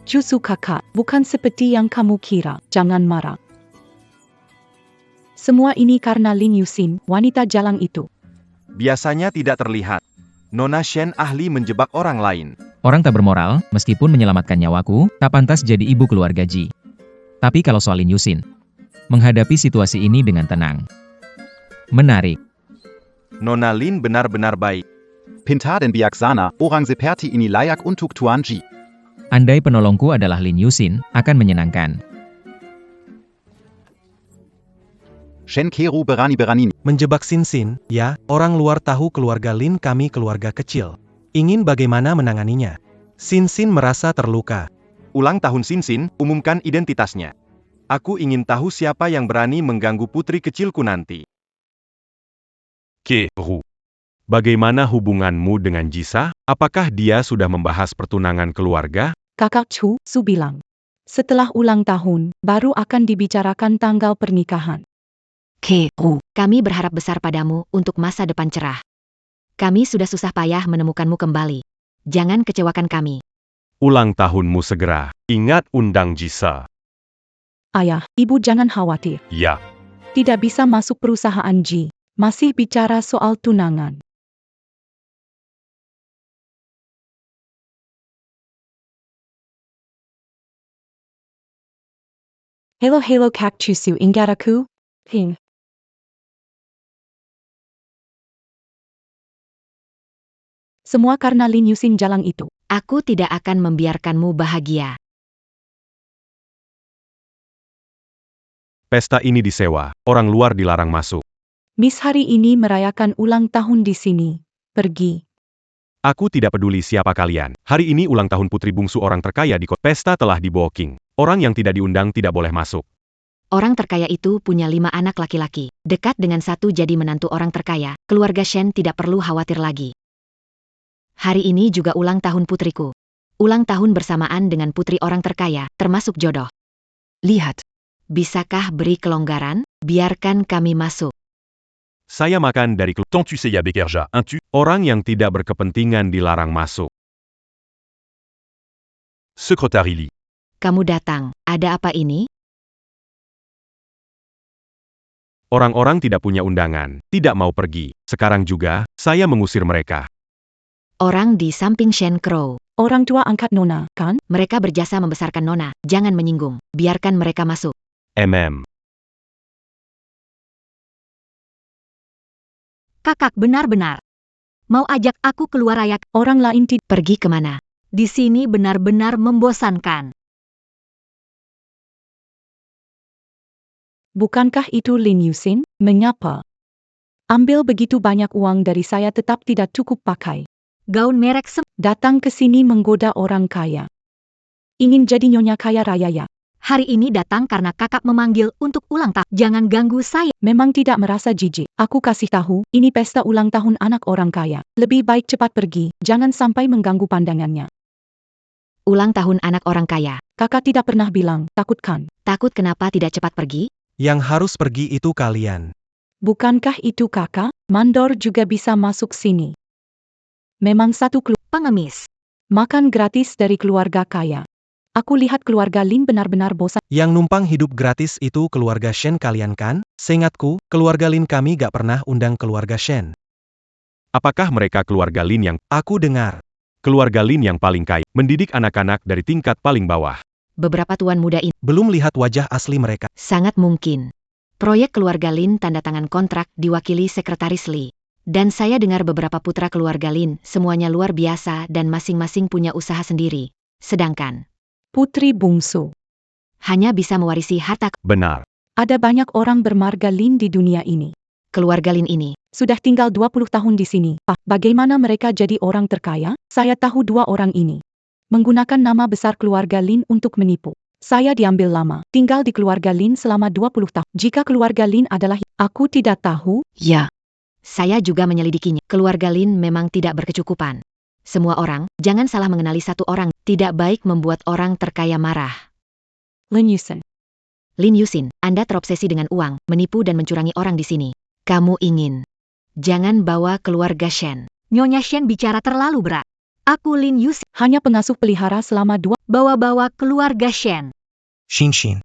Chushu kakak, bukan seperti yang kamu kira. Jangan marah. Semua ini karena Lin Yusin, wanita jalang itu. Biasanya tidak terlihat. Nona Shen ahli menjebak orang lain. Orang tak bermoral, meskipun menyelamatkan nyawaku, tak pantas jadi ibu keluarga Ji. Tapi kalau soal Lin Yusin, menghadapi situasi ini dengan tenang. Menarik. Nona Lin benar-benar baik. Pintar dan bijaksana, orang seperti ini layak untuk Tuan Ji. Andai penolongku adalah Lin Yusin, akan menyenangkan. Shen Keru berani-berani. Menjebak Sin Sin, ya, orang luar tahu keluarga Lin kami keluarga kecil. Ingin bagaimana menanganinya. Sin Sin merasa terluka. Ulang tahun Sin Sin, umumkan identitasnya. Aku ingin tahu siapa yang berani mengganggu putri kecilku nanti. Keru. Bagaimana hubunganmu dengan Jisa? Apakah dia sudah membahas pertunangan keluarga? Kakak Chushu bilang. Setelah ulang tahun, baru akan dibicarakan tanggal pernikahan. Keru, kami berharap besar padamu untuk masa depan cerah. Kami sudah susah payah menemukanmu kembali. Jangan kecewakan kami. Ulang tahunmu segera. Ingat undang Jisa. Ayah, ibu jangan khawatir. Ya. Tidak bisa masuk perusahaan Ji. Masih bicara soal tunangan. Halo Cactusu Inggaraku. Ping. Semua karena Lin Yusin jalang itu. Aku tidak akan membiarkanmu bahagia. Pesta ini disewa, orang luar dilarang masuk. Miss hari ini merayakan ulang tahun di sini. Pergi. Aku tidak peduli siapa kalian. Hari ini ulang tahun putri bungsu orang terkaya di kota. Pesta telah di-booking. Orang yang tidak diundang tidak boleh masuk. Orang terkaya itu punya 5 anak laki-laki. Dekat dengan satu jadi menantu orang terkaya, keluarga Shen tidak perlu khawatir lagi. Hari ini juga ulang tahun putriku. Ulang tahun bersamaan dengan putri orang terkaya, termasuk jodoh. Lihat. Bisakah beri kelonggaran? Biarkan kami masuk. Saya makan dari Tant tu sais ya Bekerja, un tu. orang yang tidak berkepentingan dilarang masuk. Secretary Lee. Kamu datang. Ada apa ini? Orang-orang tidak punya undangan, tidak mau pergi. Sekarang juga, saya mengusir mereka. Orang di samping Shen Crow. Orang tua angkat Nona, kan? Mereka berjasa membesarkan Nona. Jangan menyinggung. Biarkan mereka masuk. Kakak benar-benar. Mau ajak aku keluar ayak? Orang lain tidak. Pergi kemana? Di sini benar-benar membosankan. Bukankah itu Lin Yusin? Mengapa? Ambil begitu banyak uang dari saya tetap tidak cukup pakai. Gaun merek Datang ke sini menggoda orang kaya. Ingin jadi nyonya kaya raya ya? hari ini datang karena kakak memanggil untuk ulang tahun. Jangan ganggu saya. Memang tidak merasa jijik. Aku kasih tahu, ini pesta ulang tahun anak orang kaya. Lebih baik cepat pergi, jangan sampai mengganggu pandangannya. Ulang tahun anak orang kaya. Kakak tidak pernah bilang, takut kan? Takut kenapa tidak cepat pergi? Yang harus pergi itu kalian. Bukankah itu kakak? Mandor juga bisa masuk sini. Memang satu Pengemis. makan gratis dari keluarga kaya. Aku lihat keluarga Lin benar-benar bosan. Yang numpang hidup gratis itu keluarga Shen kalian kan? Seingatku, keluarga Lin kami gak pernah undang keluarga Shen. Apakah mereka keluarga Lin yang... Aku dengar. Keluarga Lin yang paling kaya, mendidik anak-anak dari tingkat paling bawah. Beberapa tuan muda ini. Belum lihat wajah asli mereka. Sangat mungkin. Proyek keluarga Lin tanda tangan kontrak diwakili Sekretaris Lee. Dan saya dengar beberapa putra keluarga Lin semuanya luar biasa dan masing-masing punya usaha sendiri. Sedangkan Putri bungsu. hanya bisa mewarisi harta Benar. Ada banyak orang bermarga Lin di dunia ini. keluarga Lin ini. Sudah tinggal 20 tahun di sini. Bagaimana mereka jadi orang terkaya? Saya tahu 2 orang ini. Menggunakan nama besar keluarga Lin untuk menipu. Saya diambil lama. Tinggal di keluarga Lin selama 20 tahun. Jika keluarga Lin adalah... Aku tidak tahu. Ya. Saya juga menyelidikinya. Keluarga Lin memang tidak berkecukupan. Semua orang, jangan salah mengenali satu orang. Tidak baik membuat orang terkaya marah. Lin Yusin. Lin Yusin, Anda terobsesi dengan uang, menipu dan mencurangi orang di sini. Kamu ingin. Jangan bawa keluarga Shen. Nyonya Shen bicara terlalu berat. Aku Lin Yusin. Hanya pengasuh pelihara selama 2... Bawa-bawa keluarga Shen. Shin.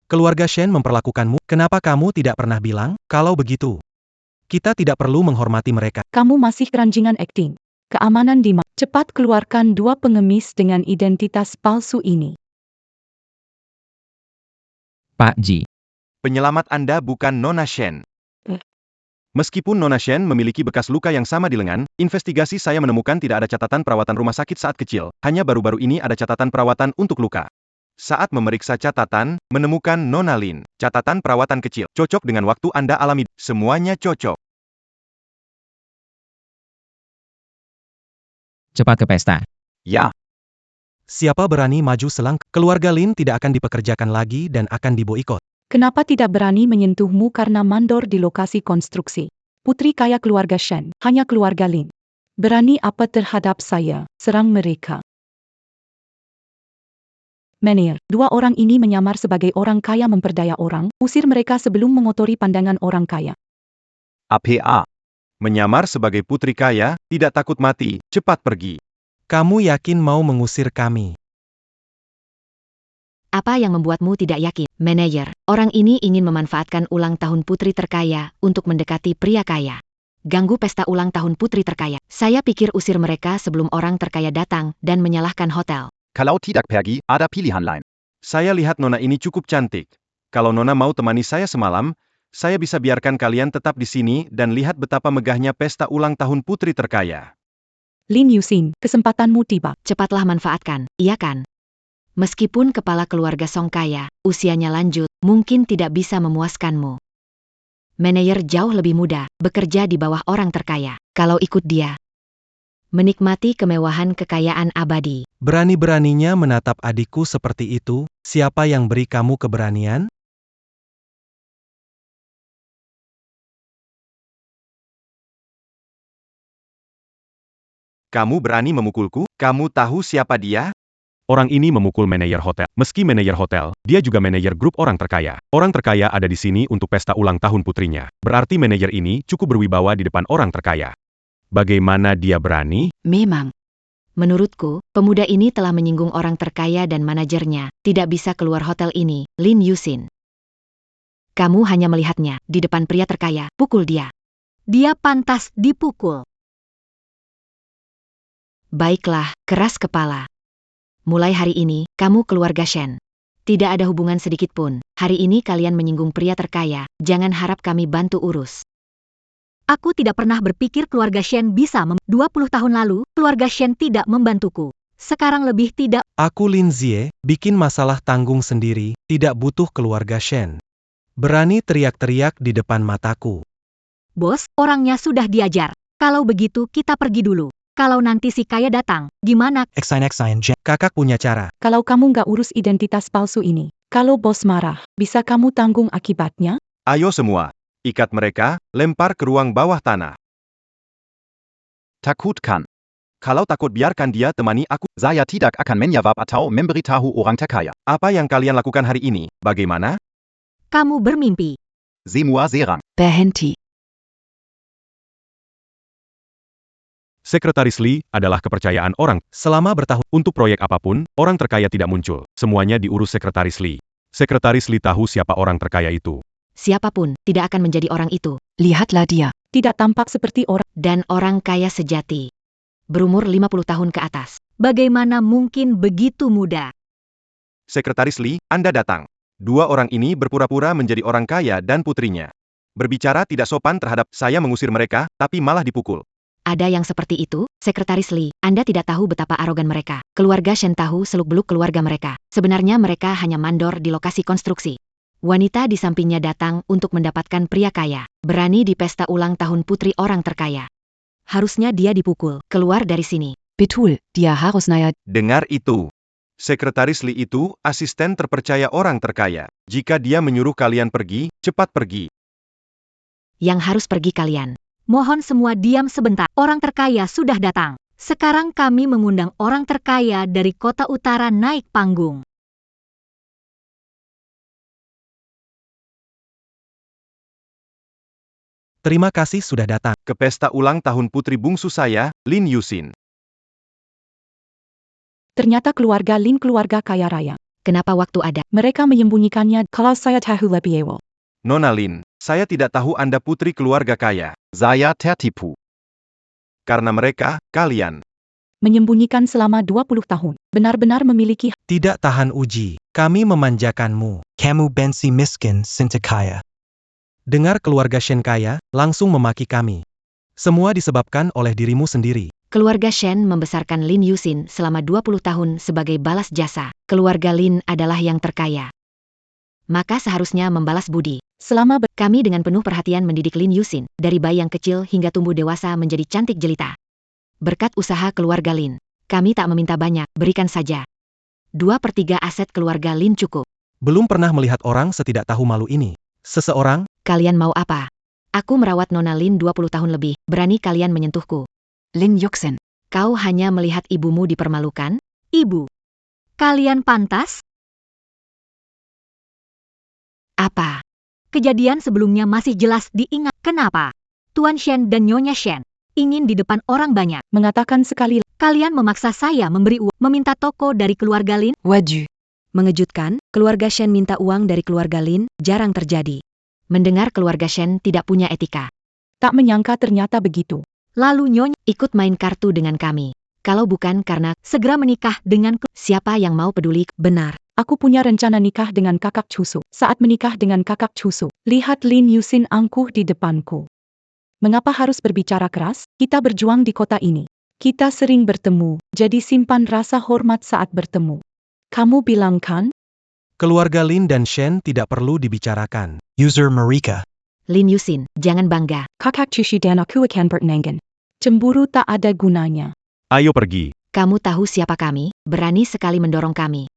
Keluarga Shen memperlakukanmu, kenapa kamu tidak pernah bilang, kalau begitu? Kita tidak perlu menghormati mereka. Kamu masih keranjingan akting. Keamanan di mana? Cepat keluarkan 2 pengemis dengan identitas palsu ini. Pak Ji. Penyelamat Anda bukan Nona Shen. Meskipun Nona Shen memiliki bekas luka yang sama di lengan, investigasi saya menemukan tidak ada catatan perawatan rumah sakit saat kecil. Hanya baru-baru ini ada catatan perawatan untuk luka. Saat memeriksa catatan, menemukan Nona Lin. Catatan perawatan kecil. Cocok dengan waktu Anda alami. Semuanya cocok. Cepat ke pesta. Ja. Siapa berani maju selang, keluarga Lin tidak akan dipekerjakan lagi dan akan diboikot. Kenapa tidak berani menyentuhmu karena mandor di lokasi konstruksi? Putri kaya keluarga Shen, hanya keluarga Lin. Berani apa terhadap saya? Serang mereka. Manager, 2 orang ini menyamar sebagai orang kaya memperdaya orang, usir mereka sebelum mengotori pandangan orang kaya. APA. Menyamar sebagai putri kaya, tidak takut mati, cepat pergi. Kamu yakin mau mengusir kami? Apa yang membuatmu tidak yakin? Manajer, orang ini ingin memanfaatkan ulang tahun putri terkaya untuk mendekati pria kaya. Ganggu pesta ulang tahun putri terkaya. Saya pikir usir mereka sebelum orang terkaya datang dan menyalahkan hotel. Kalau tidak pergi, ada pilihan lain. Saya lihat Nona ini cukup cantik. Kalau Nona mau temani saya semalam, saya bisa biarkan kalian tetap di sini dan lihat betapa megahnya pesta ulang tahun putri terkaya. Lin Yusin, kesempatanmu tiba. Cepatlah manfaatkan, iya kan? Meskipun kepala keluarga Song kaya, usianya lanjut, mungkin tidak bisa memuaskanmu. Manajer jauh lebih muda, bekerja di bawah orang terkaya. Kalau ikut dia, menikmati kemewahan kekayaan abadi. Berani-beraninya menatap adikku seperti itu, siapa yang beri kamu keberanian? Kamu berani memukulku? Kamu tahu siapa dia? Orang ini memukul manajer hotel. Meski manajer hotel, dia juga manajer grup orang terkaya. Orang terkaya ada di sini untuk pesta ulang tahun putrinya. Berarti manajer ini cukup berwibawa di depan orang terkaya. Bagaimana dia berani? Memang. Menurutku, pemuda ini telah menyinggung orang terkaya dan manajernya, tidak bisa keluar hotel ini, Lin Yusin. Kamu hanya melihatnya, di depan pria terkaya, pukul dia. Dia pantas dipukul. Baiklah, keras kepala. Mulai hari ini, kamu keluarga Shen. Tidak ada hubungan sedikit pun. Hari ini kalian menyinggung pria terkaya, jangan harap kami bantu urus. Aku tidak pernah berpikir keluarga Shen bisa 20 tahun lalu, keluarga Shen tidak membantuku. Sekarang lebih tidak. Aku Lin Zie, bikin masalah tanggung sendiri, tidak butuh keluarga Shen. Berani teriak-teriak di depan mataku. Bos, orangnya sudah diajar. Kalau begitu kita pergi dulu. Kalau nanti si kaya datang, gimana? Kakak punya cara. Kalau kamu nggak urus identitas palsu ini, kalau bos marah, bisa kamu tanggung akibatnya? Ayo semua, ikat mereka, lempar ke ruang bawah tanah. Takutkan. Kalau takut biarkan dia temani aku. Saya tidak akan menjawab atau memberitahu orang terkaya. Apa yang kalian lakukan hari ini, bagaimana? Kamu bermimpi. Semua serang. Berhenti. Sekretaris Lee adalah kepercayaan orang. Selama bertahun, Untuk proyek apapun, orang terkaya tidak muncul. Semuanya diurus Sekretaris Lee. Sekretaris Lee tahu siapa orang terkaya itu. Siapapun tidak akan menjadi orang itu. Lihatlah dia. Tidak tampak seperti orang. Dan orang kaya sejati. Berumur 50 tahun ke atas. Bagaimana mungkin begitu muda? Sekretaris Lee, Anda datang. Dua orang ini berpura-pura menjadi orang kaya dan putrinya. Berbicara tidak sopan terhadap saya mengusir mereka, tapi malah dipukul. Ada yang seperti itu, Sekretaris Lee, Anda tidak tahu betapa arogan mereka. Keluarga Shen tahu seluk-beluk keluarga mereka. Sebenarnya mereka hanya mandor di lokasi konstruksi. Wanita di sampingnya datang untuk mendapatkan pria kaya. Berani di pesta ulang tahun putri orang terkaya. Harusnya dia dipukul. Keluar dari sini. Betul, dia harus naik. Dengar itu. Sekretaris Lee itu asisten terpercaya orang terkaya. Jika dia menyuruh kalian pergi, cepat pergi. Yang harus pergi kalian. Mohon semua diam sebentar. Orang terkaya sudah datang. Sekarang kami mengundang orang terkaya dari kota utara naik panggung. terima kasih sudah datang. Ke pesta ulang tahun putri bungsu saya, Lin Yusin. Ternyata keluarga Lin keluarga kaya raya. Kenapa waktu ada? Mereka menyembunyikannya. Kalau saya tahu lebih awal. Nona Lin, saya tidak tahu Anda putri keluarga kaya. Saya tertipu. Karena mereka, kalian. Menyembunyikan selama 20 tahun. Benar-benar memiliki. Tidak tahan uji, kami memanjakanmu. Kamu bensi miskin, sinta kaya. Dengar keluarga Shen kaya, langsung memaki kami. Semua disebabkan oleh dirimu sendiri. Keluarga Shen membesarkan Lin Yusin selama 20 tahun sebagai balas jasa. Keluarga Lin adalah yang terkaya. Maka seharusnya membalas budi. Selama Kami dengan penuh perhatian mendidik Lin Yusin, dari bayi yang kecil hingga tumbuh dewasa menjadi cantik jelita. Berkat usaha keluarga Lin, kami tak meminta banyak, berikan saja. 2/3 aset keluarga Lin cukup. Belum pernah melihat orang setidak tahu malu ini. Seseorang, Kalian mau apa? Aku merawat Nona Lin 20 tahun lebih, berani kalian menyentuhku. Lin Yuxin. Kau hanya melihat ibumu dipermalukan? Ibu. Kalian pantas? Apa? Kejadian sebelumnya masih jelas diingat. Kenapa? Tuan Shen dan Nyonya Shen ingin di depan orang banyak. mengatakan sekali. Kalian memaksa saya memberi uang, meminta toko dari keluarga Lin. Waju. Mengejutkan, keluarga Shen minta uang dari keluarga Lin, jarang terjadi. Mendengar keluarga Shen tidak punya etika. Tak menyangka ternyata begitu. Lalu Nyonya ikut main kartu dengan kami. Kalau bukan karena segera menikah denganku, siapa yang mau peduli? Benar. Aku punya rencana nikah dengan kakak cucu. Saat menikah dengan kakak cucu, lihat Lin Yusin angkuh di depanku. Mengapa harus berbicara keras? Kita berjuang di kota ini. Kita sering bertemu, jadi simpan rasa hormat saat bertemu. Kamu bilang kan? Keluarga Lin dan Shen tidak perlu dibicarakan. User Marika. Lin Yusin, jangan bangga. Kakak cucu dan aku akan bertengger. Cemburu tak ada gunanya. Ayo pergi. Kamu tahu siapa kami, berani sekali mendorong kami.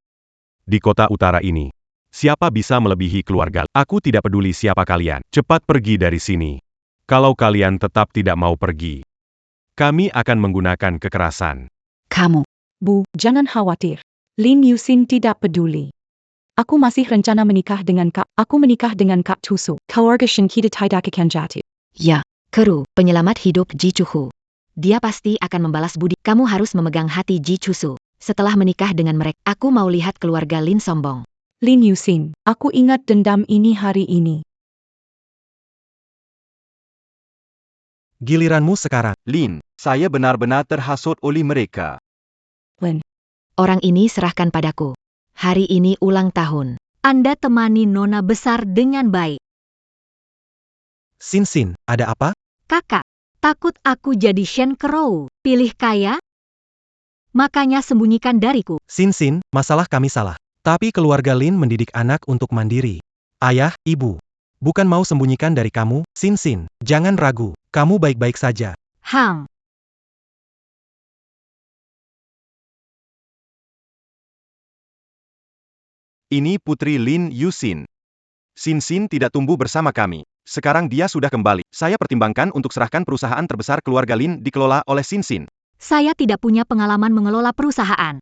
Di kota utara ini. Siapa bisa melebihi keluarga? Aku tidak peduli siapa kalian. Cepat pergi dari sini. Kalau kalian tetap tidak mau pergi, kami akan menggunakan kekerasan. Kamu. Bu, jangan khawatir. Lin Yusin tidak peduli. Aku masih rencana menikah dengan Kak. Aku menikah dengan Kak Cucu. Keluarga Shen kita tidak akan jatuh. Ya, Kru, penyelamat hidup Ji Chuhu. Dia pasti akan membalas budi. Kamu harus memegang hati Ji Chusu. Setelah menikah dengan mereka, aku mau lihat keluarga Lin sombong. Lin Yusin, aku ingat dendam ini hari ini. Giliranmu sekarang. Lin, saya benar-benar terhasut oleh mereka. Lin. Orang ini serahkan padaku. Hari ini ulang tahun. Anda temani nona besar dengan baik. Sin, ada apa? Kakak, takut aku jadi Shen Crow. Pilih kaya? Makanya sembunyikan dariku. Sin, masalah kami salah. Tapi keluarga Lin mendidik anak untuk mandiri. Ayah, ibu. Bukan mau sembunyikan dari kamu, Sin. Jangan ragu, kamu baik-baik saja. Hang. Ini Putri Lin Yusin. Sin tidak tumbuh bersama kami. Sekarang dia sudah kembali. Saya pertimbangkan untuk serahkan perusahaan terbesar keluarga Lin dikelola oleh Sin. Saya tidak punya pengalaman mengelola perusahaan.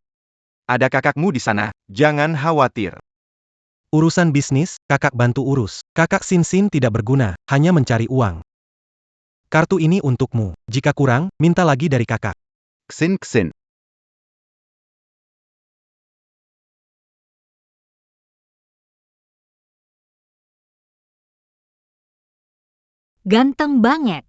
Ada kakakmu di sana, jangan khawatir. Urusan bisnis, kakak bantu urus. Kakak Sin tidak berguna, hanya mencari uang. Kartu ini untukmu. Jika kurang, minta lagi dari kakak. Xin. Ganteng banget.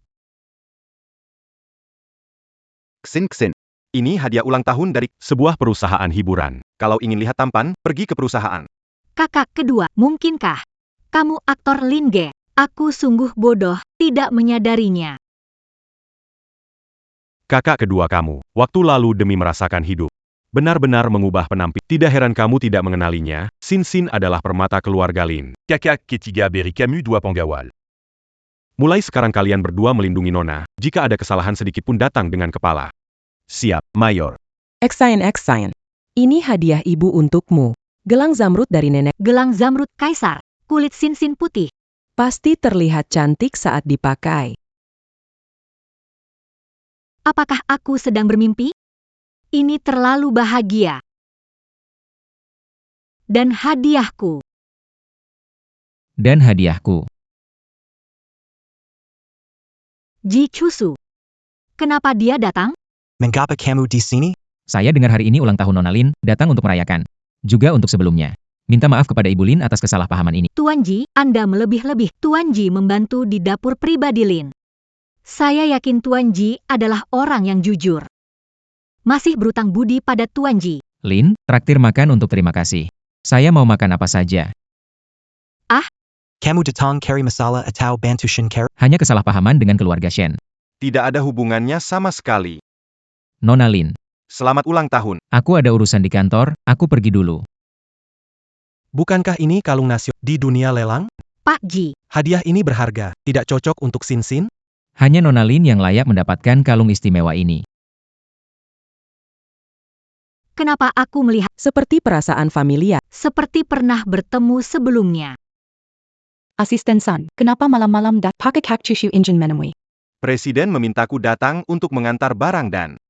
Xin. Ini hadiah ulang tahun dari Sebuah perusahaan hiburan. kalau ingin lihat tampan, pergi ke perusahaan. Kakak kedua, mungkinkah? Kamu aktor Lin Ge. Aku sungguh bodoh, tidak menyadarinya. Kakak kedua kamu, waktu lalu demi merasakan hidup. Benar-benar mengubah penampilan. Tidak heran kamu tidak mengenalinya, Sin adalah permata keluarga Lin. Kakak ketiga beri kamu dua penggawal. Mulai sekarang kalian berdua melindungi Nona, jika ada kesalahan sedikit pun datang dengan kepala. Siap, Mayor. Eksayen. Ini hadiah ibu untukmu. Gelang zamrud dari nenek. Gelang zamrud kaisar, kulit Sin putih. Pasti terlihat cantik saat dipakai. Apakah aku sedang bermimpi? Ini terlalu bahagia. Dan hadiahku. Ji Chusu. Kenapa dia datang? Mengapa kamu di sini? Saya dengar hari ini ulang tahun Nona Lin, datang untuk merayakan. Juga untuk sebelumnya. Minta maaf kepada Ibu Lin atas kesalahpahaman ini. Tuan Ji, Anda melebih-lebih. Tuan Ji membantu di dapur pribadi Lin. Saya yakin Tuan Ji adalah orang yang jujur. Masih berutang budi pada Tuan Ji. Lin, traktir makan untuk terima kasih. Saya mau makan apa saja. Kamu datang cari masalah atau bantu Shen cari? Hanya kesalahpahaman dengan keluarga Shen. Tidak ada hubungannya sama sekali. Nona Lin, Selamat ulang tahun. aku ada urusan di kantor, aku pergi dulu. Bukankah ini kalung nasional di dunia lelang? Pak Ji, Hadiah ini berharga, tidak cocok untuk Sin? Hanya Nona Lin yang layak mendapatkan kalung istimewa ini. kenapa aku melihat Seperti perasaan familiar. seperti pernah bertemu sebelumnya? Asisten San, kenapa malam-malam pakai Kak Cucu engine menemui? Presiden memintaku datang untuk mengantar barang dan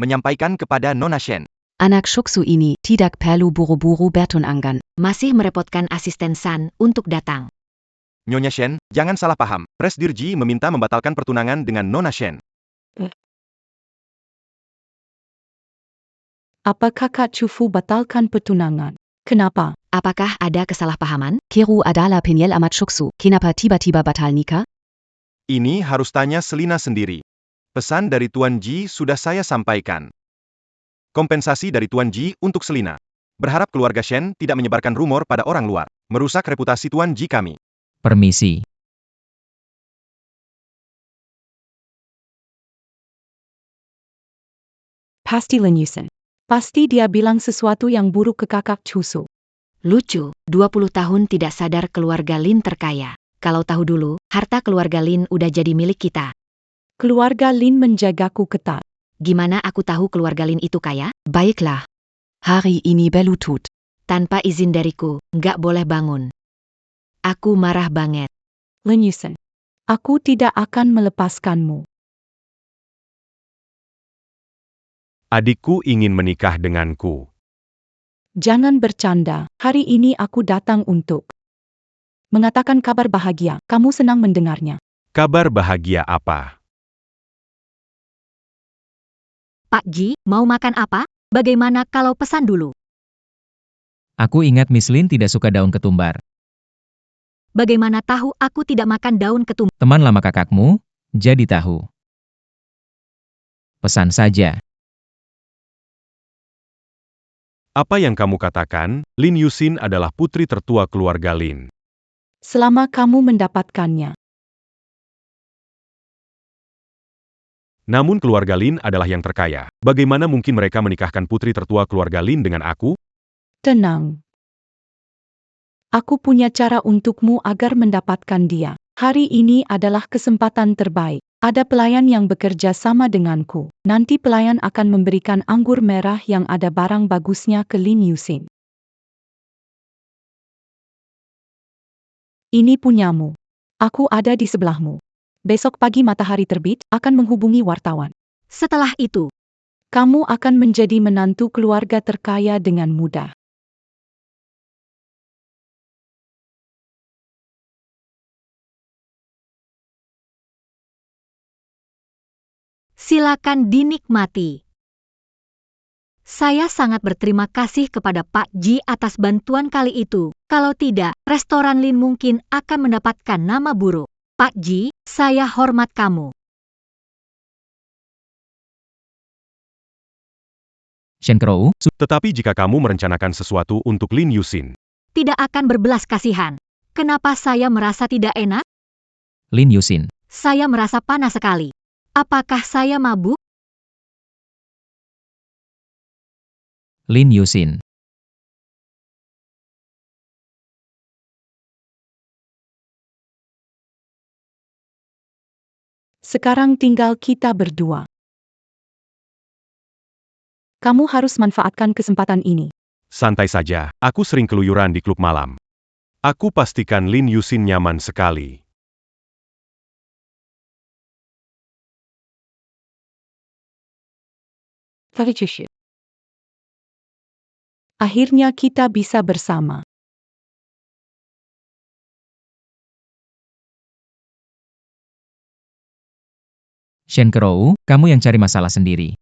menyampaikan kepada Nona Shen. Anak Shuksu ini tidak perlu buru-buru bertunangan. Masih merepotkan asisten San untuk datang. Nyonya Shen, jangan salah paham. Presdir Ji meminta membatalkan pertunangan dengan Nona Shen. Apakah Kak Cufu batalkan pertunangan? Kenapa? Apakah ada kesalahpahaman? Kiru adalah penyel amat Shuksu. Kenapa tiba-tiba batal nikah? Ini harus tanya Selina sendiri. Pesan dari Tuan Ji sudah saya sampaikan. Kompensasi dari Tuan Ji untuk Selina. Berharap keluarga Shen tidak menyebarkan rumor pada orang luar. Merusak reputasi Tuan Ji kami. Permisi. Pasti Lin Yusin. Pasti dia bilang sesuatu yang buruk ke kakak cucu. Lucu, 20 tahun tidak sadar keluarga Lin terkaya. Kalau tahu dulu, harta keluarga Lin udah jadi milik kita. Keluarga Lin menjagaku ketat. Gimana aku tahu keluarga Lin itu kaya? Baiklah. Hari ini Belutut. Tanpa izin dariku, nggak boleh bangun. Aku marah banget. Lin Yusin. Aku tidak akan melepaskanmu. Adikku ingin menikah denganku. Jangan bercanda, hari ini aku datang untuk mengatakan kabar bahagia. Kamu senang mendengarnya. Kabar bahagia apa? Pak Ji, mau makan apa? Bagaimana kalau pesan dulu? Aku ingat Miss Lin tidak suka daun ketumbar. Bagaimana tahu aku tidak makan daun ketumbar? Teman lama kakakmu, jadi tahu. Pesan saja. Apa yang kamu katakan, Lin Yusin adalah putri tertua keluarga Lin. Selama kamu mendapatkannya. Namun keluarga Lin adalah yang terkaya. Bagaimana mungkin mereka menikahkan putri tertua keluarga Lin dengan aku? Tenang. Aku punya cara untukmu agar mendapatkan dia. Hari ini adalah kesempatan terbaik. Ada pelayan yang bekerja sama denganku. Nanti pelayan akan memberikan anggur merah yang ada barang bagusnya ke Lin Yusin. Ini punyamu. Aku ada di sebelahmu. Besok pagi matahari terbit, akan menghubungi wartawan. Setelah itu, kamu akan menjadi menantu keluarga terkaya dengan mudah. silakan dinikmati. Saya sangat berterima kasih kepada Pak Ji atas bantuan kali itu. Kalau tidak, restoran Lin mungkin akan mendapatkan nama buruk. Pak Ji, saya hormat kamu. Shen Crow, Tetapi jika kamu merencanakan sesuatu untuk Lin Yusin, tidak akan berbelas kasihan. Kenapa saya merasa tidak enak? Lin Yusin. Saya merasa panas sekali. Apakah saya mabuk? Lin Yusin. Sekarang tinggal kita berdua. Kamu harus manfaatkan kesempatan ini. santai saja, aku sering keluyuran di klub malam. Aku pastikan Lin Yusin nyaman sekali. Akhirnya kita bisa bersama. Shen Crow, kamu yang cari masalah sendiri.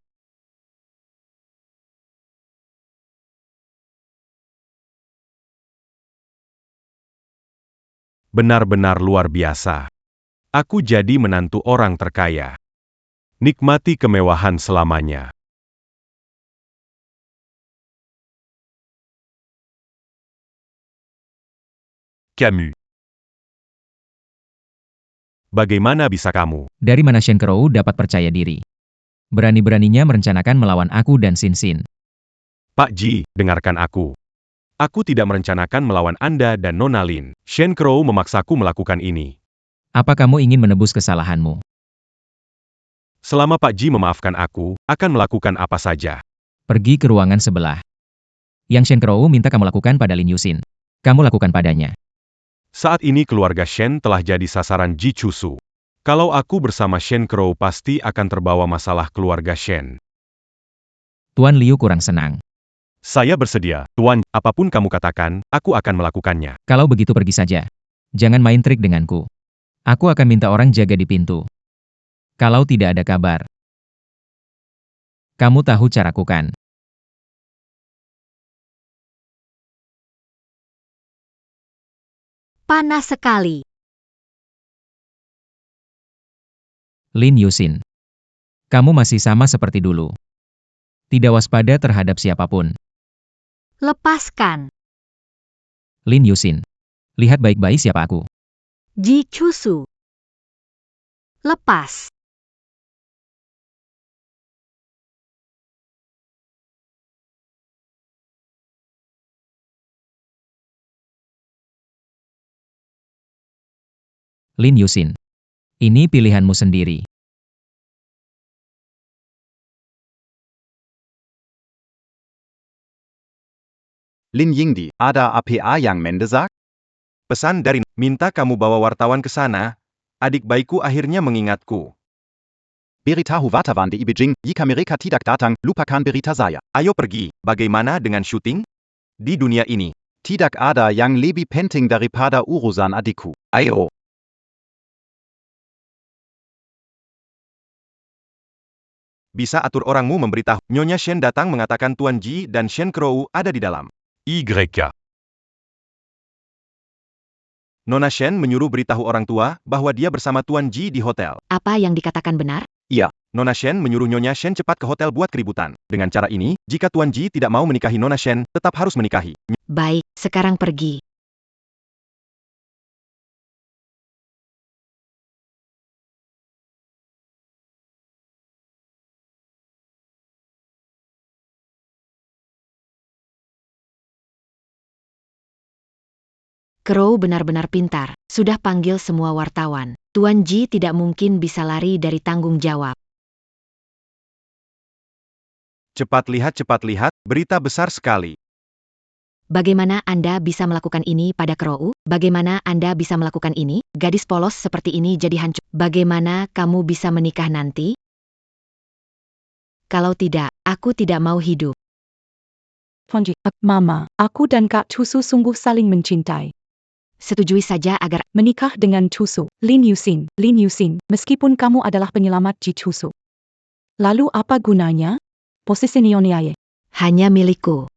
Benar-benar luar biasa. Aku jadi menantu orang terkaya. Nikmati kemewahan selamanya. Camus. Bagaimana bisa kamu? Dari mana Shen Crow dapat percaya diri? Berani-beraninya merencanakan melawan aku dan Xin Xin. Pak Ji, dengarkan aku. Aku tidak merencanakan melawan Anda dan Nona Lin. Shen Crow memaksaku melakukan ini. Apa kamu ingin menebus kesalahanmu? Selama Pak Ji memaafkan aku, akan melakukan apa saja. Pergi ke ruangan sebelah. Yang Shen Crow minta kamu lakukan pada Lin Yusin. Kamu lakukan padanya. Saat ini keluarga Shen telah jadi sasaran Ji Cusu. Kalau aku bersama Shen Crow pasti akan terbawa masalah keluarga Shen. Tuan Liu kurang senang. Saya bersedia, Tuan, apapun kamu katakan, aku akan melakukannya. Kalau begitu pergi saja. Jangan main trik denganku. Aku akan minta orang jaga di pintu. Kalau tidak ada kabar. Kamu tahu caraku kan? Panas sekali. Lin Yusin. Kamu masih sama seperti dulu. Tidak waspada terhadap siapapun. Lepaskan. Lin Yusin. Lihat baik-baik siapa aku. Ji Chusu. Lepas. Lin Yusin. Ini pilihanmu sendiri. Lin Yingdi, ada apa yang mendesak? Pesan dari minta kamu bawa wartawan ke sana. Adik bayiku akhirnya mengingatku. Beritahu wartawan di Beijing, jika mereka tidak datang, lupakan berita saya. Ayo pergi. Bagaimana dengan syuting? Di dunia ini, Tidak ada yang lebih penting daripada urusan adikku. Ayo. bisa atur orangmu memberitahu. Nyonya Shen datang mengatakan Tuan Ji dan Shen Crow ada di dalam. YK. Nona Shen menyuruh beritahu orang tua bahwa dia bersama Tuan Ji di hotel. Apa yang dikatakan benar? Nona Shen menyuruh Nyonya Shen cepat ke hotel buat keributan. Dengan cara ini, jika Tuan Ji tidak mau menikahi Nona Shen, tetap harus menikahi. Baik, sekarang pergi. Crow benar-benar pintar. Sudah panggil semua wartawan. Tuan Ji tidak mungkin bisa lari dari tanggung jawab. Cepat lihat, berita besar sekali. Bagaimana Anda bisa melakukan ini pada Crow? Bagaimana Anda bisa melakukan ini? Gadis polos seperti ini jadi hancur. Bagaimana kamu bisa menikah nanti? Kalau tidak, aku tidak mau hidup. Fonji, Mama, aku dan Kak Chusu sungguh saling mencintai. Setujui saja agar Menikah dengan Chusu, Lin Yusin, meskipun kamu adalah penyelamat Ji Chusu. Lalu apa gunanya? Posisi Nyonya hanya milikku.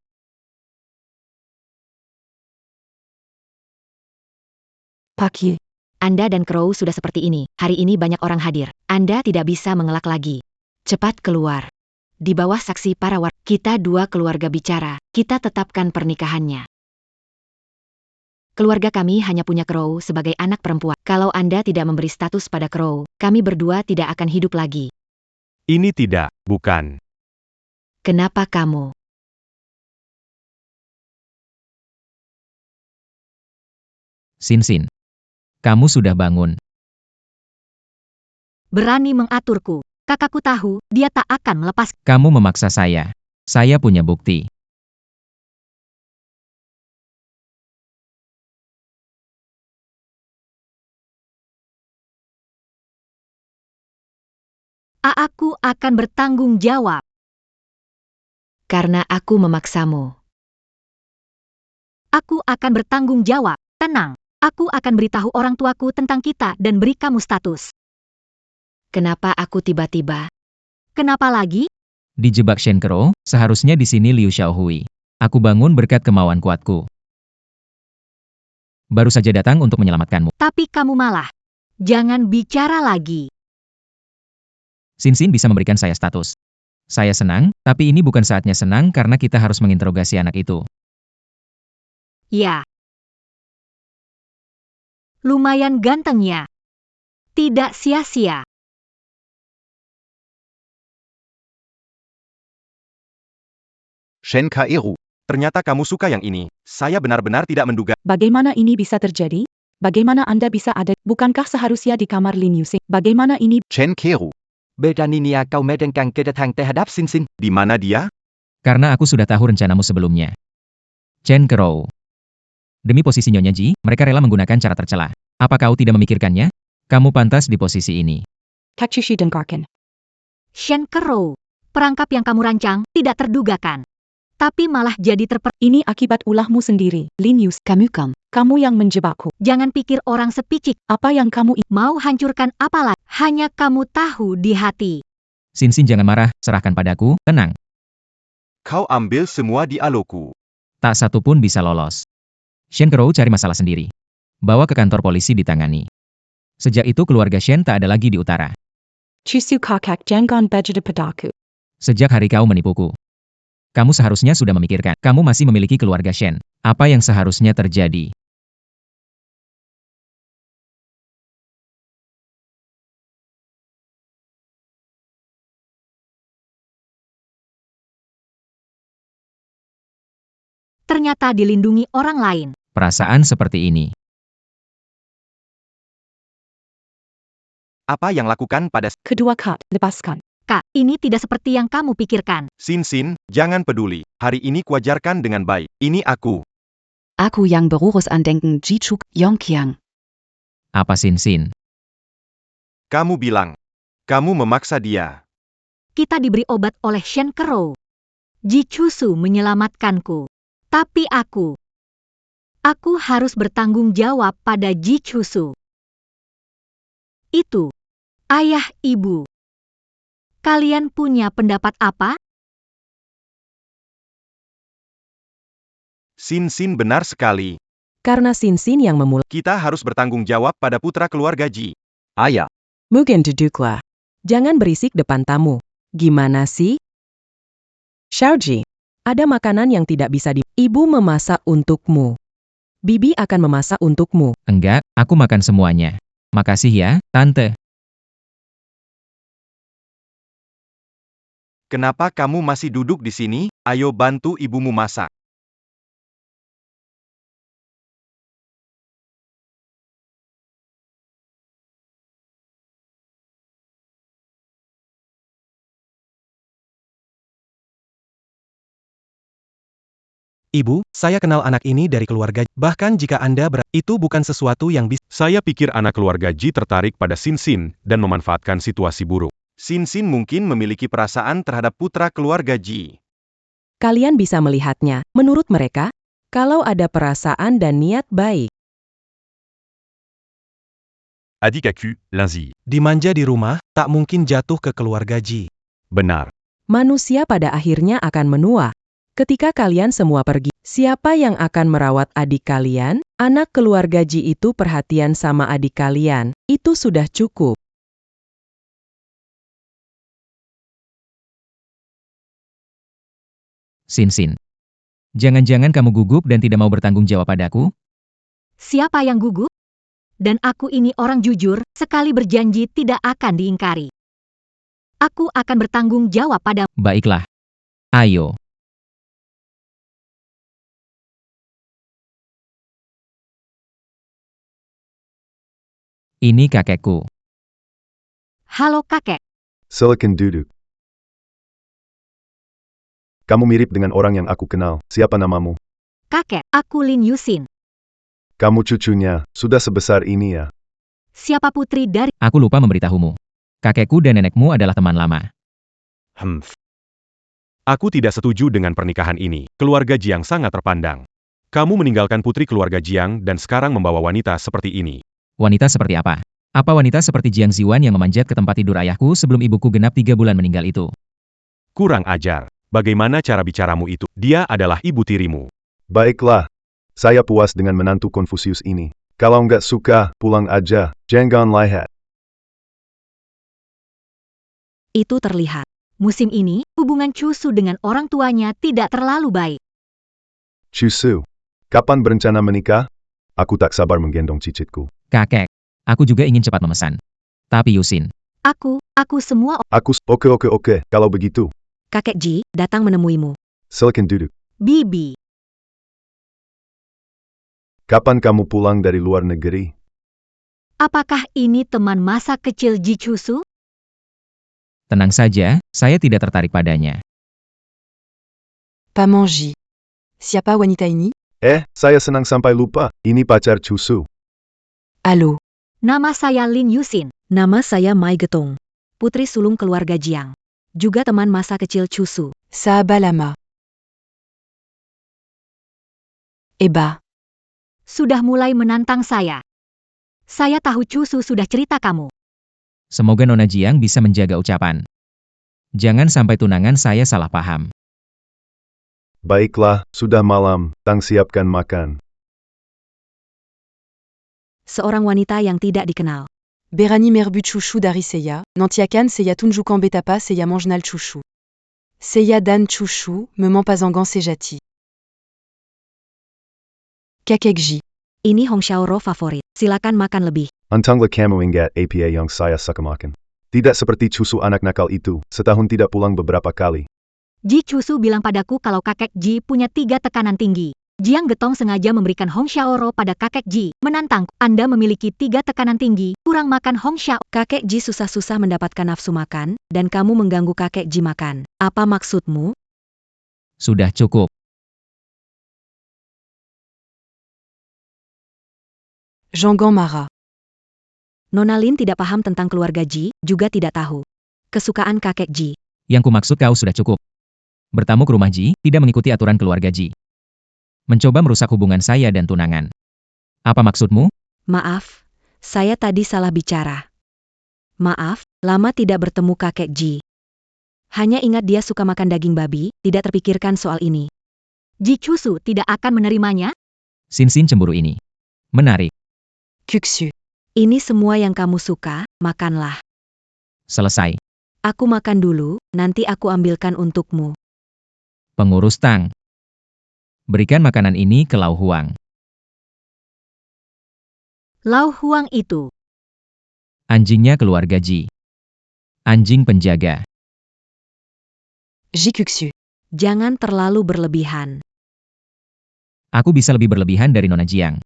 Pak Ye. Anda dan Crow sudah seperti ini. Hari ini banyak orang hadir. Anda tidak bisa mengelak lagi. Cepat keluar. Di bawah saksi para kita dua keluarga bicara. Kita tetapkan pernikahannya. Keluarga kami hanya punya Crow sebagai anak perempuan. Kalau Anda tidak memberi status pada Crow, kami berdua tidak akan hidup lagi. Ini tidak, bukan. Kenapa kamu? Sin. Kamu sudah bangun. Berani mengaturku. Kakakku tahu, dia tak akan melepas. Kamu memaksa saya. Saya punya bukti. Aku akan bertanggung jawab. Karena aku memaksamu. Aku akan bertanggung jawab. Tenang. Aku akan beritahu orang tuaku tentang kita dan beri kamu status. Kenapa aku tiba-tiba? Kenapa lagi? Dijebak Shen Crow, seharusnya di sini Liu Xiaohui. Aku bangun berkat kemauan kuatku. Baru saja datang untuk menyelamatkanmu. Tapi kamu malah. Jangan bicara lagi. Sin bisa memberikan saya status. Saya senang, tapi ini bukan saatnya senang karena kita harus menginterogasi anak itu. Ya. Lumayan gantengnya. Tidak sia-sia. Shen Kaeru. Ternyata kamu suka yang ini. Saya benar-benar tidak menduga. Bagaimana ini bisa terjadi? Bagaimana Anda bisa ada? Bukankah seharusnya di kamar Lin Yusin? Bagaimana ini? Chen Keru. Beraninya kau menekan kedatangan terhadap Sin. Di mana dia? Karena aku sudah tahu rencanamu sebelumnya. Chen Crow. Demi posisi Nyonya Ji, mereka rela menggunakan cara tercela. Apa kau tidak memikirkannya? Kamu pantas di posisi ini. Takchushi dengarkan. Shen Crow. Perangkap yang kamu rancang tidak terdugakan. Tapi malah jadi Ini akibat ulahmu sendiri, Lin Yus. Kamu yang menjebakku. Jangan pikir orang sepicik. Apa yang kamu mau hancurkan apalah. Hanya kamu tahu di hati. Sin jangan marah, serahkan padaku, tenang. Kau ambil semua dialogku. Tak satu pun bisa lolos. Shen Crow cari masalah sendiri. Bawa ke kantor polisi ditangani. Sejak itu keluarga Shen tak ada lagi di utara. Chusu kakak jangan bajada padaku. Sejak hari kau menipuku. Kamu seharusnya sudah memikirkan. Kamu masih memiliki keluarga Shen. Apa yang seharusnya terjadi? Ternyata dilindungi orang lain. Perasaan seperti ini. Apa yang lakukan pada Kedua Kat, lepaskan. Kak, ini tidak seperti yang kamu pikirkan. Sin, jangan peduli. Hari ini kuajarkan dengan baik. Ini aku. Aku yang Berurusandenken Jichuk Yongqiang. Apa Sin? Kamu bilang. Kamu memaksa dia. Kita diberi obat oleh Shen Crow. Ji Chusu menyelamatkanku. Tapi aku harus bertanggung jawab pada Ji Chusu. Itu, ayah ibu. Kalian punya pendapat apa? Sin benar sekali. Karena Sin yang memulai. Kita harus bertanggung jawab pada putra keluarga Ji. Ayah. Mungkin duduklah. Jangan berisik depan tamu. Gimana sih? Xiaoji, ada makanan yang tidak bisa di... Ibu memasak untukmu. Bibi akan memasak untukmu. Enggak, aku makan semuanya. Makasih ya, Tante. Kenapa kamu masih duduk di sini? Ayo bantu ibumu masak. Ibu, saya kenal anak ini dari keluarga. Bahkan jika Anda itu bukan sesuatu yang bisa. Saya pikir anak keluarga Ji tertarik pada Sin dan memanfaatkan situasi buruk. Sin mungkin memiliki perasaan terhadap putra keluarga Ji. Kalian bisa melihatnya. Menurut mereka, kalau ada perasaan dan niat baik. Adikaku, Linzi. Dimanja di rumah, tak mungkin jatuh ke keluarga Ji. Benar. Manusia pada akhirnya akan menua. Ketika kalian semua pergi, siapa yang akan merawat adik kalian? Anak keluarga Ji itu perhatian sama adik kalian. Itu sudah cukup. Sin. Jangan-jangan kamu gugup dan tidak mau bertanggung jawab padaku? Siapa yang gugup? Dan aku ini orang jujur, sekali berjanji tidak akan diingkari. Aku akan bertanggung jawab pada... Baiklah. Ayo. Ini kakekku. Halo kakek. Silakan duduk. Kamu mirip dengan orang yang aku kenal. Siapa namamu? Kakek, aku Lin Yusin. Kamu cucunya, sudah sebesar ini ya. Siapa putri dari... Aku lupa memberitahumu. Kakekku dan nenekmu adalah teman lama. Aku tidak setuju dengan pernikahan ini. Keluarga Jiang sangat terpandang. Kamu meninggalkan putri keluarga Jiang dan sekarang membawa wanita seperti ini. Wanita seperti apa? Apa wanita seperti Jiang Ziwan yang memanjat ke tempat tidur ayahku sebelum ibuku genap 3 bulan meninggal itu? Kurang ajar. Bagaimana cara bicaramu itu? Dia adalah ibu tirimu. Baiklah. Saya puas dengan menantu Konfusius ini. Kalau nggak suka, pulang aja. Jangan lihat. Itu terlihat. Musim ini, hubungan Chusu dengan orang tuanya tidak terlalu baik. Chusu, kapan berencana menikah? Aku tak sabar menggendong cicitku. Kakek, aku juga ingin cepat memesan. Tapi Yusin. Aku semua... Oke. Kalau begitu. Kakek Ji datang menemuimu. Silakan duduk. Bibi. Kapan kamu pulang dari luar negeri? Apakah ini teman masa kecil Ji Chusu? Tenang saja, saya tidak tertarik padanya. Paman Ji. Siapa wanita ini? Saya senang sampai lupa. Ini pacar Chusu. Halo. Nama saya Lin Yusin. Nama saya Mai Getong. Putri sulung keluarga Jiang. Juga teman masa kecil Chusu. Sahabat lama. Eba. Sudah mulai menantang saya. Saya tahu Chusu sudah cerita kamu. Semoga Nona Jiang bisa menjaga ucapan. Jangan sampai tunangan saya salah paham. Baiklah, sudah malam. Tang siapkan makan. Seorang wanita yang tidak dikenal. Berani merbut chouchou dari saya, nantiakan saya tunjukkan betapa saya mengenal chouchou. Seyadan Chushu, me ment pas engan sejati. Kakekji. Ini Hong Xiaoro favorit. Silakan makan lebih. Untunglah kamu ingat apa yang saya suka makan. Tidak seperti cusu anak nakal itu, setahun tidak pulang beberapa kali. Ji Cusu bilang padaku kalau kakek Ji punya 3 tekanan tinggi. Jiang Getong sengaja memberikan Hong Xiaoro pada kakek Ji, menantang, Anda memiliki 3 tekanan tinggi, kurang makan Hong Xiao. Kakek Ji susah-susah mendapatkan nafsu makan, dan kamu mengganggu kakek Ji makan. Apa maksudmu? Sudah cukup. Jeonggan marah. Nona Lin tidak paham tentang keluarga Ji, juga tidak tahu kesukaan kakek Ji. Yang kumaksud kau sudah cukup. Bertamu ke rumah Ji, tidak mengikuti aturan keluarga Ji. Mencoba merusak hubungan saya dan tunangan. Apa maksudmu? Maaf, saya tadi salah bicara. Maaf, lama tidak bertemu kakek Ji. Hanya ingat dia suka makan daging babi, tidak terpikirkan soal ini. Ji Cusu tidak akan menerimanya? Sin cemburu ini. Menarik. Kuksu. Ini semua yang kamu suka, makanlah. Selesai. Aku makan dulu, nanti aku ambilkan untukmu. Pengurus Tang. Berikan makanan ini ke Lau Huang. Lau Huang itu. Anjingnya keluarga Ji. Anjing penjaga. Jikuksu. Jangan terlalu berlebihan. Aku bisa lebih berlebihan dari Nona Jiang.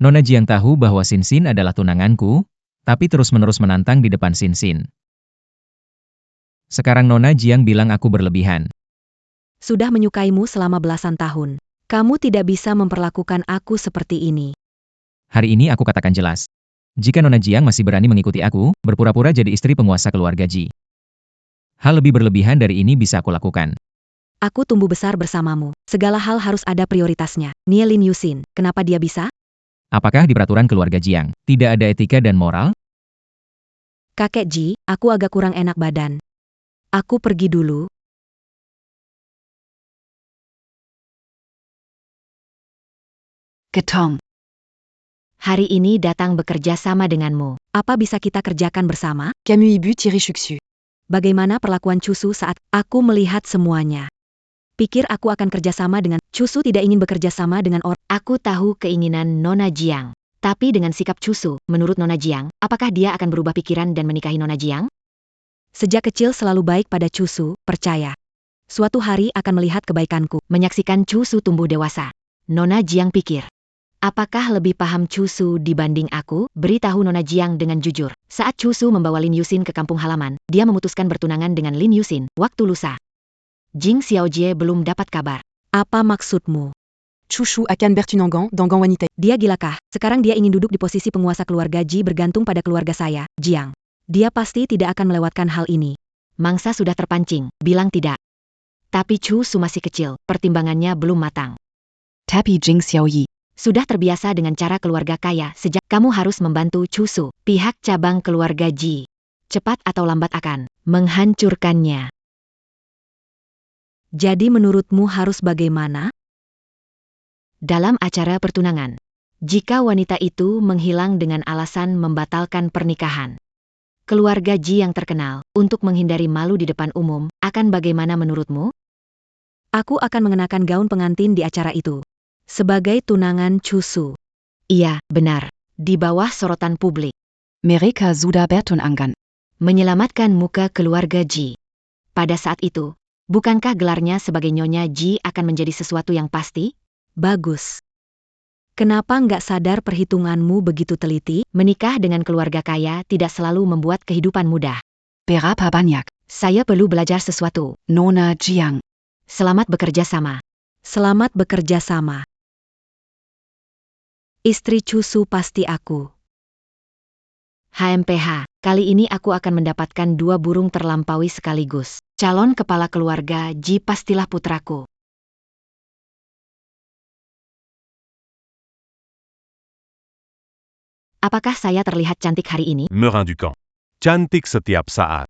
Nona Jiang tahu bahwa Sin adalah tunanganku, tapi terus-menerus menantang di depan Sin. Sekarang Nona Jiang bilang aku berlebihan. Sudah menyukaimu selama belasan tahun. Kamu tidak bisa memperlakukan aku seperti ini. Hari ini aku katakan jelas. Jika Nona Jiang masih berani mengikuti aku, berpura-pura jadi istri penguasa keluarga Ji. Hal lebih berlebihan dari ini bisa aku lakukan. Aku tumbuh besar bersamamu. Segala hal harus ada prioritasnya. Nie Lin Yusin, kenapa dia bisa? Apakah di peraturan keluarga Jiang tidak ada etika dan moral? Kakek Ji, aku agak kurang enak badan. Aku pergi dulu. Getong. Hari ini datang bekerja sama denganmu. Apa bisa kita kerjakan bersama? Kamu ibu tiri shuksu. Bagaimana perlakuan Cusu saat aku melihat semuanya? Pikir aku akan kerjasama dengan Cusu tidak ingin bekerja sama dengan orang. Aku tahu keinginan Nona Jiang. Tapi dengan sikap Cusu, menurut Nona Jiang, apakah dia akan berubah pikiran dan menikahi Nona Jiang? Sejak kecil selalu baik pada Cusu, percaya. Suatu hari akan melihat kebaikanku. Menyaksikan Cusu tumbuh dewasa. Nona Jiang pikir. Apakah lebih paham Cusu dibanding aku? Beritahu Nona Jiang dengan jujur. Saat Cusu membawa Lin Yusin ke kampung halaman, dia memutuskan bertunangan dengan Lin Yusin, waktu lusa. Jing Xiaojie belum dapat kabar. Apa maksudmu? Chushu akan bertunangan dengan wanita. Dia gilakah? Sekarang dia ingin duduk di posisi penguasa keluarga Ji bergantung pada keluarga saya, Jiang. Dia pasti tidak akan melewatkan hal ini. Mangsa sudah terpancing, bilang tidak. Tapi Cusu masih kecil, pertimbangannya belum matang. Tapi Jing Xiaoyi. Sudah terbiasa dengan cara keluarga kaya sejak kamu harus membantu Cusu, pihak cabang keluarga Ji. Cepat atau lambat akan menghancurkannya. Jadi menurutmu harus bagaimana? Dalam acara pertunangan, jika wanita itu menghilang dengan alasan membatalkan pernikahan, keluarga Ji yang terkenal, untuk menghindari malu di depan umum, akan bagaimana menurutmu? Aku akan mengenakan gaun pengantin di acara itu. Sebagai tunangan Cusu. Iya, benar. Di bawah sorotan publik. Mereka sudah bertunangan. Menyelamatkan muka keluarga Ji. Pada saat itu, bukankah gelarnya sebagai Nyonya Ji akan menjadi sesuatu yang pasti? Bagus. Kenapa nggak sadar perhitunganmu begitu teliti? Menikah dengan keluarga kaya tidak selalu membuat kehidupan mudah. Berapa banyak? Saya perlu belajar sesuatu. Nona Jiang. Selamat bekerja sama. Selamat bekerja sama. Istri Cusu pasti aku. HMPH, kali ini aku akan mendapatkan 2 burung terlampaui sekaligus. Calon kepala keluarga Ji pastilah putraku. Apakah saya terlihat cantik hari ini? Merin du camp. Cantik setiap saat.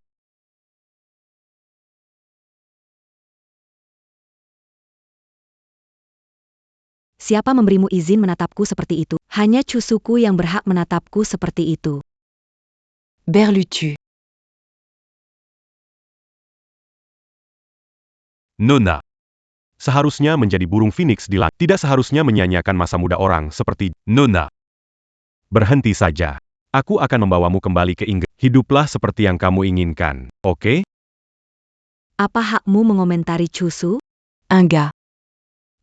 Siapa memberimu izin menatapku seperti itu? Hanya Cusuku yang berhak menatapku seperti itu. Berlutu. Nona. Seharusnya menjadi burung phoenix di langit. Tidak seharusnya menyanyiakan masa muda orang seperti Nona. berhenti saja. Aku akan membawamu kembali ke Inggris. Hiduplah seperti yang kamu inginkan, oke? Apa hakmu mengomentari Chusu? Enggak.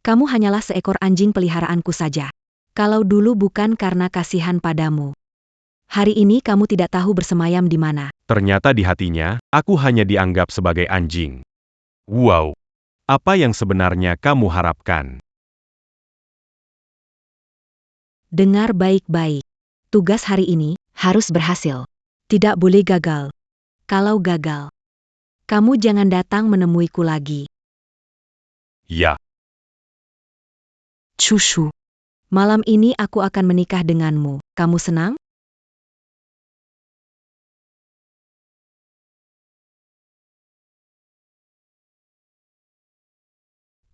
Kamu hanyalah seekor anjing peliharaanku saja. Kalau dulu bukan karena kasihan padamu. Hari ini kamu tidak tahu bersemayam di mana. Ternyata di hatinya, aku hanya dianggap sebagai anjing. Wow. Apa yang sebenarnya kamu harapkan? Dengar baik-baik. Tugas hari ini harus berhasil. Tidak boleh gagal. Kalau gagal, kamu jangan datang menemuiku lagi. Ya. Chushu. Malam ini aku akan menikah denganmu. Kamu senang?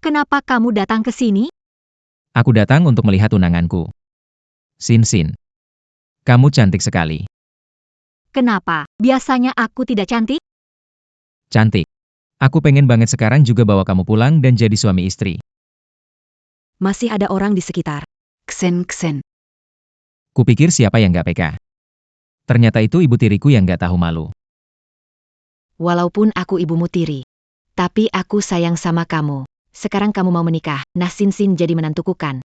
Kenapa kamu datang ke sini? Aku datang untuk melihat tunanganku. Sin. Kamu cantik sekali. Kenapa? Biasanya aku tidak cantik? Cantik. Aku pengen banget sekarang juga bawa kamu pulang dan jadi suami istri. Masih ada orang di sekitar. Ksen. Kupikir siapa yang gak peka. Ternyata itu ibu tiriku yang gak tahu malu. Walaupun aku ibumu tiri. Tapi aku sayang sama kamu. Sekarang kamu mau menikah. Nah Sin jadi menantuku kan?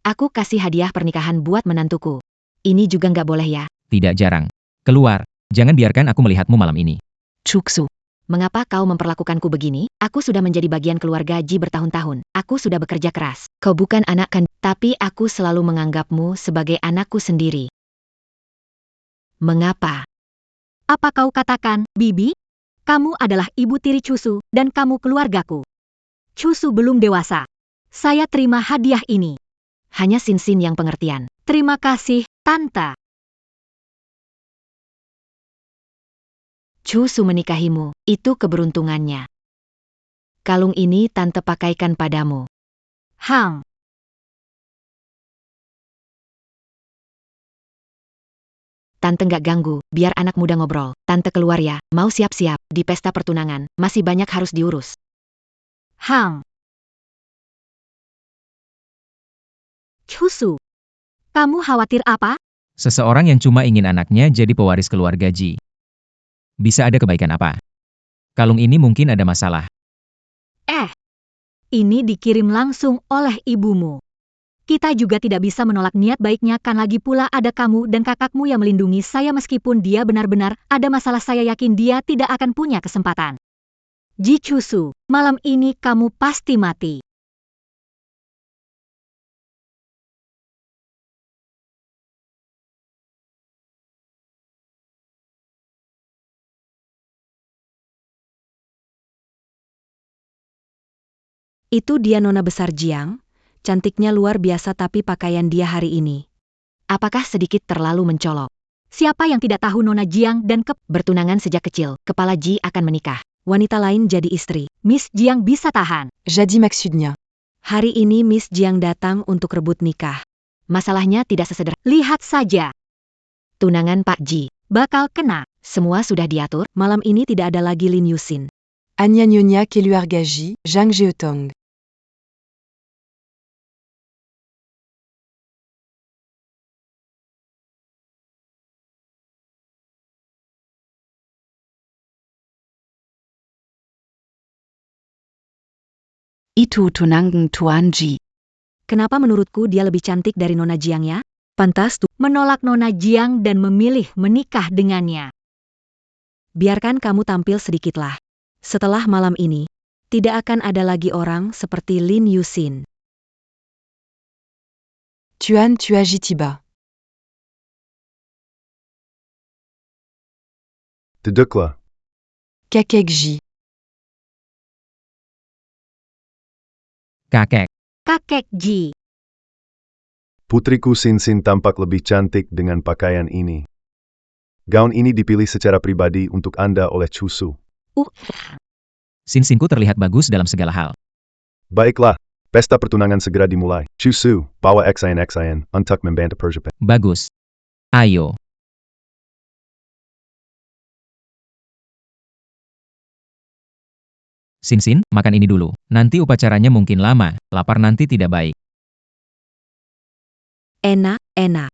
Aku kasih hadiah pernikahan buat menantuku. Ini juga nggak boleh ya? Tidak jarang. Keluar. Jangan biarkan aku melihatmu malam ini. Chuksu. Mengapa kau memperlakukanku begini? Aku sudah menjadi bagian keluarga Ji bertahun-tahun. Aku sudah bekerja keras. Kau bukan anak kan, tapi aku selalu menganggapmu sebagai anakku sendiri. Mengapa? Apa kau katakan, Bibi? Kamu adalah ibu tiri Chusu, dan kamu keluargaku. Chusu belum dewasa. Saya terima hadiah ini. Hanya Sin yang pengertian. Terima kasih, Tante. Chusu menikahimu, itu keberuntungannya. Kalung ini Tante pakaikan padamu. Hang. Tante nggak ganggu, biar anak muda ngobrol. Tante keluar ya, mau siap-siap, di pesta pertunangan, masih banyak harus diurus. Hang. Chusu. Kamu khawatir apa? Seseorang yang cuma ingin anaknya jadi pewaris keluarga Ji. Bisa ada kebaikan apa? Kalung ini mungkin ada masalah. Ini dikirim langsung oleh ibumu. Kita juga tidak bisa menolak niat baiknya kan lagi pula ada kamu dan kakakmu yang melindungi saya meskipun dia benar-benar ada masalah saya yakin dia tidak akan punya kesempatan. Ji Chusu, malam ini kamu pasti mati. Itu dia nona besar Jiang, cantiknya luar biasa tapi pakaian dia hari ini. Apakah sedikit terlalu mencolok? Siapa yang tidak tahu nona Jiang dan bertunangan sejak kecil, kepala Ji akan menikah. Wanita lain jadi istri. Miss Jiang bisa tahan. Jadi maksudnya. Hari ini Miss Jiang datang untuk rebut nikah. Masalahnya tidak sesederhana. Lihat saja. Tunangan Pak Ji bakal kena. Semua sudah diatur. Malam ini tidak ada lagi Lin Yusin. Anya Nyonya keluarga Ji, Zhang Jiutong. Itu tunangan Tuan Ji. Kenapa menurutku dia lebih cantik dari Nona Jiang ya? Pantas tuh menolak Nona Jiang dan memilih menikah dengannya. Biarkan kamu tampil sedikitlah. Setelah malam ini, tidak akan ada lagi orang seperti Lin Yusin. Tuan Tuajitiba. Duduklah. Kakek Ji. Kakek. Kakek Ji. Putriku Sin tampak lebih cantik dengan pakaian ini. Gaun ini dipilih secara pribadi untuk Anda oleh Chusu. Sin-sinku terlihat bagus dalam segala hal. Baiklah, pesta pertunangan segera dimulai. Chusu, bawa XIN untuk membantu persiapan. Bagus. Ayo. Sinsin, makan ini dulu. Nanti upacaranya mungkin lama, lapar nanti tidak baik. Enak, enak.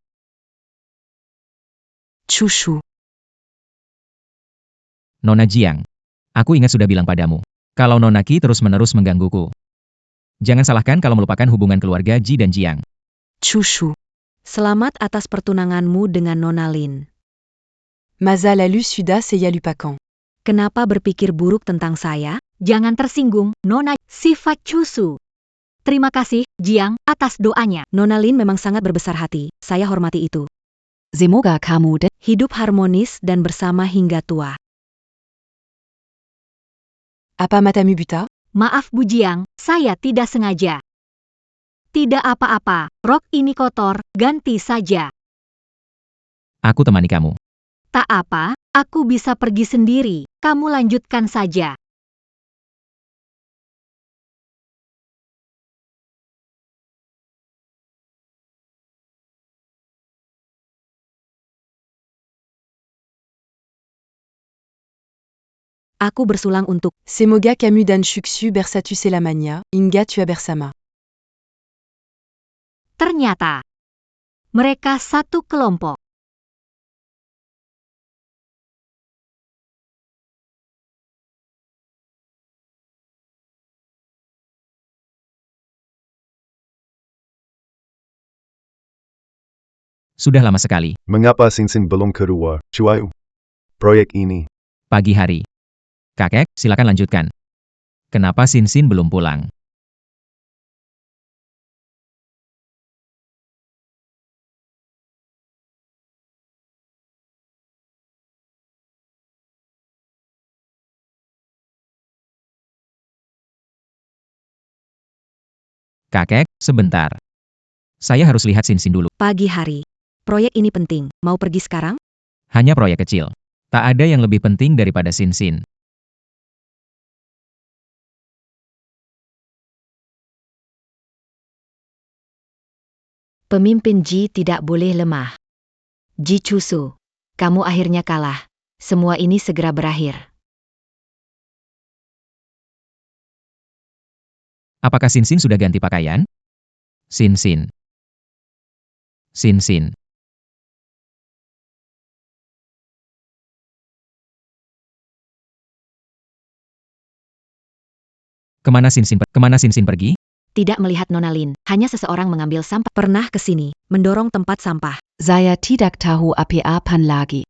Chushu. Nona Jiang. Aku ingat sudah bilang padamu. Kalau Nona Qi terus-menerus menggangguku. Jangan salahkan kalau melupakan hubungan keluarga Ji dan Jiang. Chushu. Selamat atas pertunanganmu dengan Nona Lin. Mazalalu Suda Seyalupakan. Kenapa berpikir buruk tentang saya? Jangan tersinggung, Nona. Sifat Chushu. Terima kasih, Jiang, atas doanya. Nona Lin memang sangat berbesar hati. Saya hormati itu. Semoga kamu Hidup harmonis dan bersama hingga tua. Apa matamu buta? Maaf Bu Jiang, saya tidak sengaja. Tidak apa-apa, rok ini kotor, ganti saja. Aku temani kamu. Tak apa, aku bisa pergi sendiri, kamu lanjutkan saja. Aku bersulang untuk Semoga kamu dan Shuksu bersatu selamanya, hingga tua bersama. ternyata mereka satu kelompok. Sudah lama sekali. Mengapa Sinsin belum keluar? Cuai. Proyek ini. Pagi hari. Kakek, silakan lanjutkan. Kenapa Sinsin belum pulang? Kakek, sebentar. Saya harus lihat Sinsin dulu. Pagi hari. Proyek ini penting, mau pergi sekarang? Hanya proyek kecil. Tak ada yang lebih penting daripada Sinsin. Pemimpin Ji tidak boleh lemah. Ji Chushu, kamu akhirnya kalah. Semua ini segera berakhir. Apakah Sinsin sudah ganti pakaian? Sinsin. Sinsin. Kemana Sinsin pergi? Tidak melihat Nona Lin, hanya seseorang mengambil sampah. Pernah ke sini, mendorong tempat sampah. Saya tidak tahu apa-apa lagi.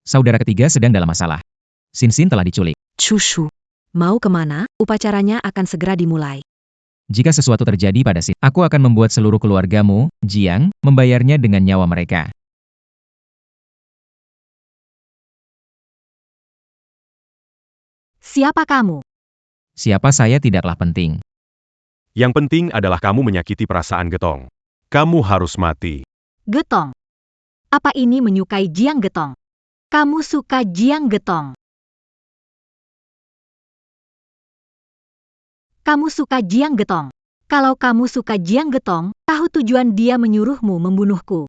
Saudara ketiga sedang dalam masalah. Sinsin telah diculik. Chushu. Mau kemana? Upacaranya akan segera dimulai. Jika sesuatu terjadi pada Sinsin, aku akan membuat seluruh keluargamu, Jiang, membayarnya dengan nyawa mereka. Siapa kamu? Siapa saya tidaklah penting. Yang penting adalah kamu menyakiti perasaan Getong. Kamu harus mati. Getong. Apa ini menyukai Jiang Getong? Kamu suka Jiang Getong? Kamu suka Jiang Getong? Kalau kamu suka Jiang Getong, tahu tujuan dia menyuruhmu membunuhku.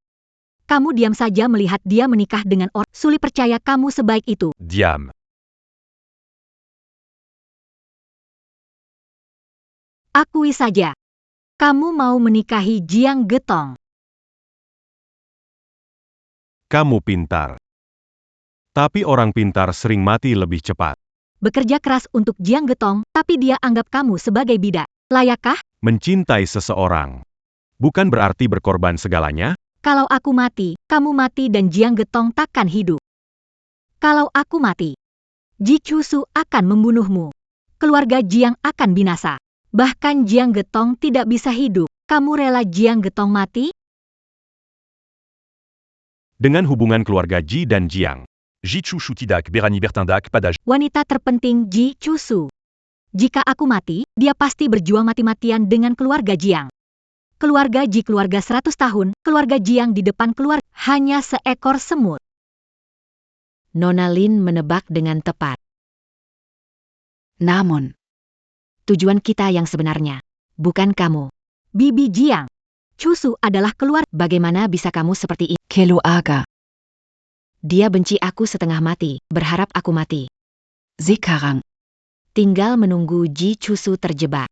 Kamu diam saja melihat dia menikah dengan orang. Sulit percaya kamu sebaik itu. Diam. Akui saja. Kamu mau menikahi Jiang Getong. Kamu pintar. Tapi orang pintar sering mati lebih cepat. Bekerja keras untuk Jiang Getong, tapi dia anggap kamu sebagai bidak. Layakkah? Mencintai seseorang bukan berarti berkorban segalanya. Kalau aku mati, kamu mati dan Jiang Getong takkan hidup. Kalau aku mati, Ji Chushu akan membunuhmu. Keluarga Jiang akan binasa. Bahkan Jiang Getong tidak bisa hidup. Kamu rela Jiang Getong mati? Dengan hubungan keluarga Ji dan Jiang, Ji Chushu tidak berani bertindak pada Wanita terpenting Ji Chushu. Jika aku mati, dia pasti berjuang mati-matian dengan keluarga Jiang. Keluarga Ji keluarga 100 tahun, keluarga Jiang di depan keluar hanya seekor semut. Nona Lin menebak dengan tepat. Namun, Tujuan kita yang sebenarnya, bukan kamu. Bibi Jiang. Chushu adalah keluar. Bagaimana bisa kamu seperti ini? keluarga. Dia benci aku setengah mati, berharap aku mati. Sekarang, Tinggal menunggu Ji Chusu terjebak.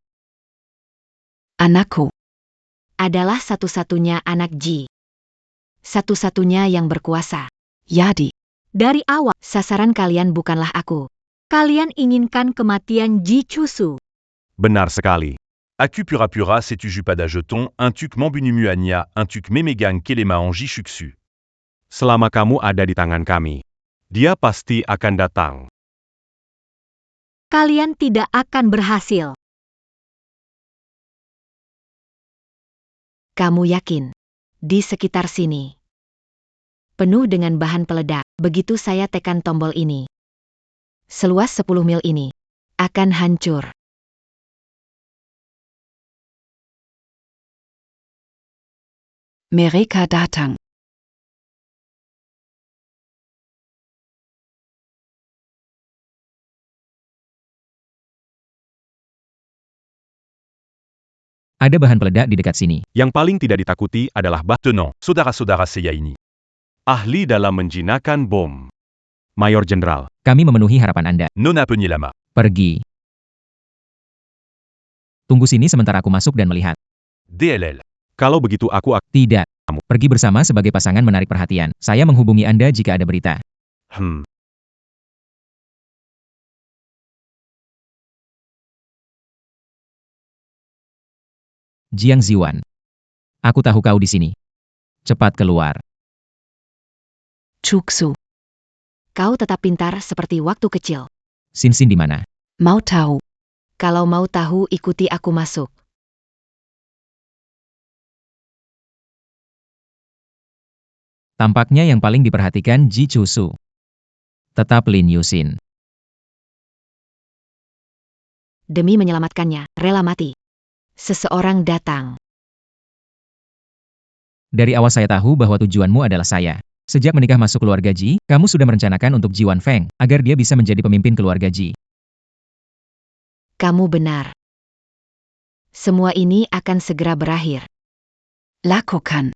anakku, Adalah satu-satunya anak Ji. Satu-satunya yang berkuasa. jadi, Dari awal, sasaran kalian bukanlah aku. Kalian inginkan kematian Ji Chusu. Benar sekali. Aku pura pura setu jupada jeton, un tuk mambunumuania, un tuk memegang kelema en jishuksu. Selama kamu ada di tangan kami, dia pasti akan datang. Kalian tidak akan berhasil. Kamu yakin? Di sekitar sini. Penuh dengan bahan peledak, begitu saya tekan tombol ini. Seluas 10 mil ini akan hancur. Mereka datang. Ada bahan peledak di dekat sini. Yang paling tidak ditakuti adalah Tenant, saudara-saudara saya ini. ahli dalam menjinakkan bom. Mayor Jenderal, Kami memenuhi harapan Anda. Nona Penyelama. Pergi. Tunggu sini sementara aku masuk dan melihat. DLL. kalau begitu aku akan... Tidak. Pergi bersama sebagai pasangan menarik perhatian. Saya menghubungi Anda jika ada berita. Jiang Ziwan. Aku tahu kau di sini. Cepat keluar. Chuksu, Kau tetap pintar seperti waktu kecil. Sin di mana? mau tahu, Kalau mau tahu, ikuti aku masuk. Tampaknya yang paling diperhatikan Ji Chusu. Tetap Lin Yusin. Demi menyelamatkannya, rela mati. Seseorang datang. Dari awal saya tahu bahwa tujuanmu adalah saya. Sejak menikah masuk keluarga Ji, kamu sudah merencanakan untuk Ji Wanfeng, agar dia bisa menjadi pemimpin keluarga Ji. Kamu benar. Semua ini akan segera berakhir. lakukan,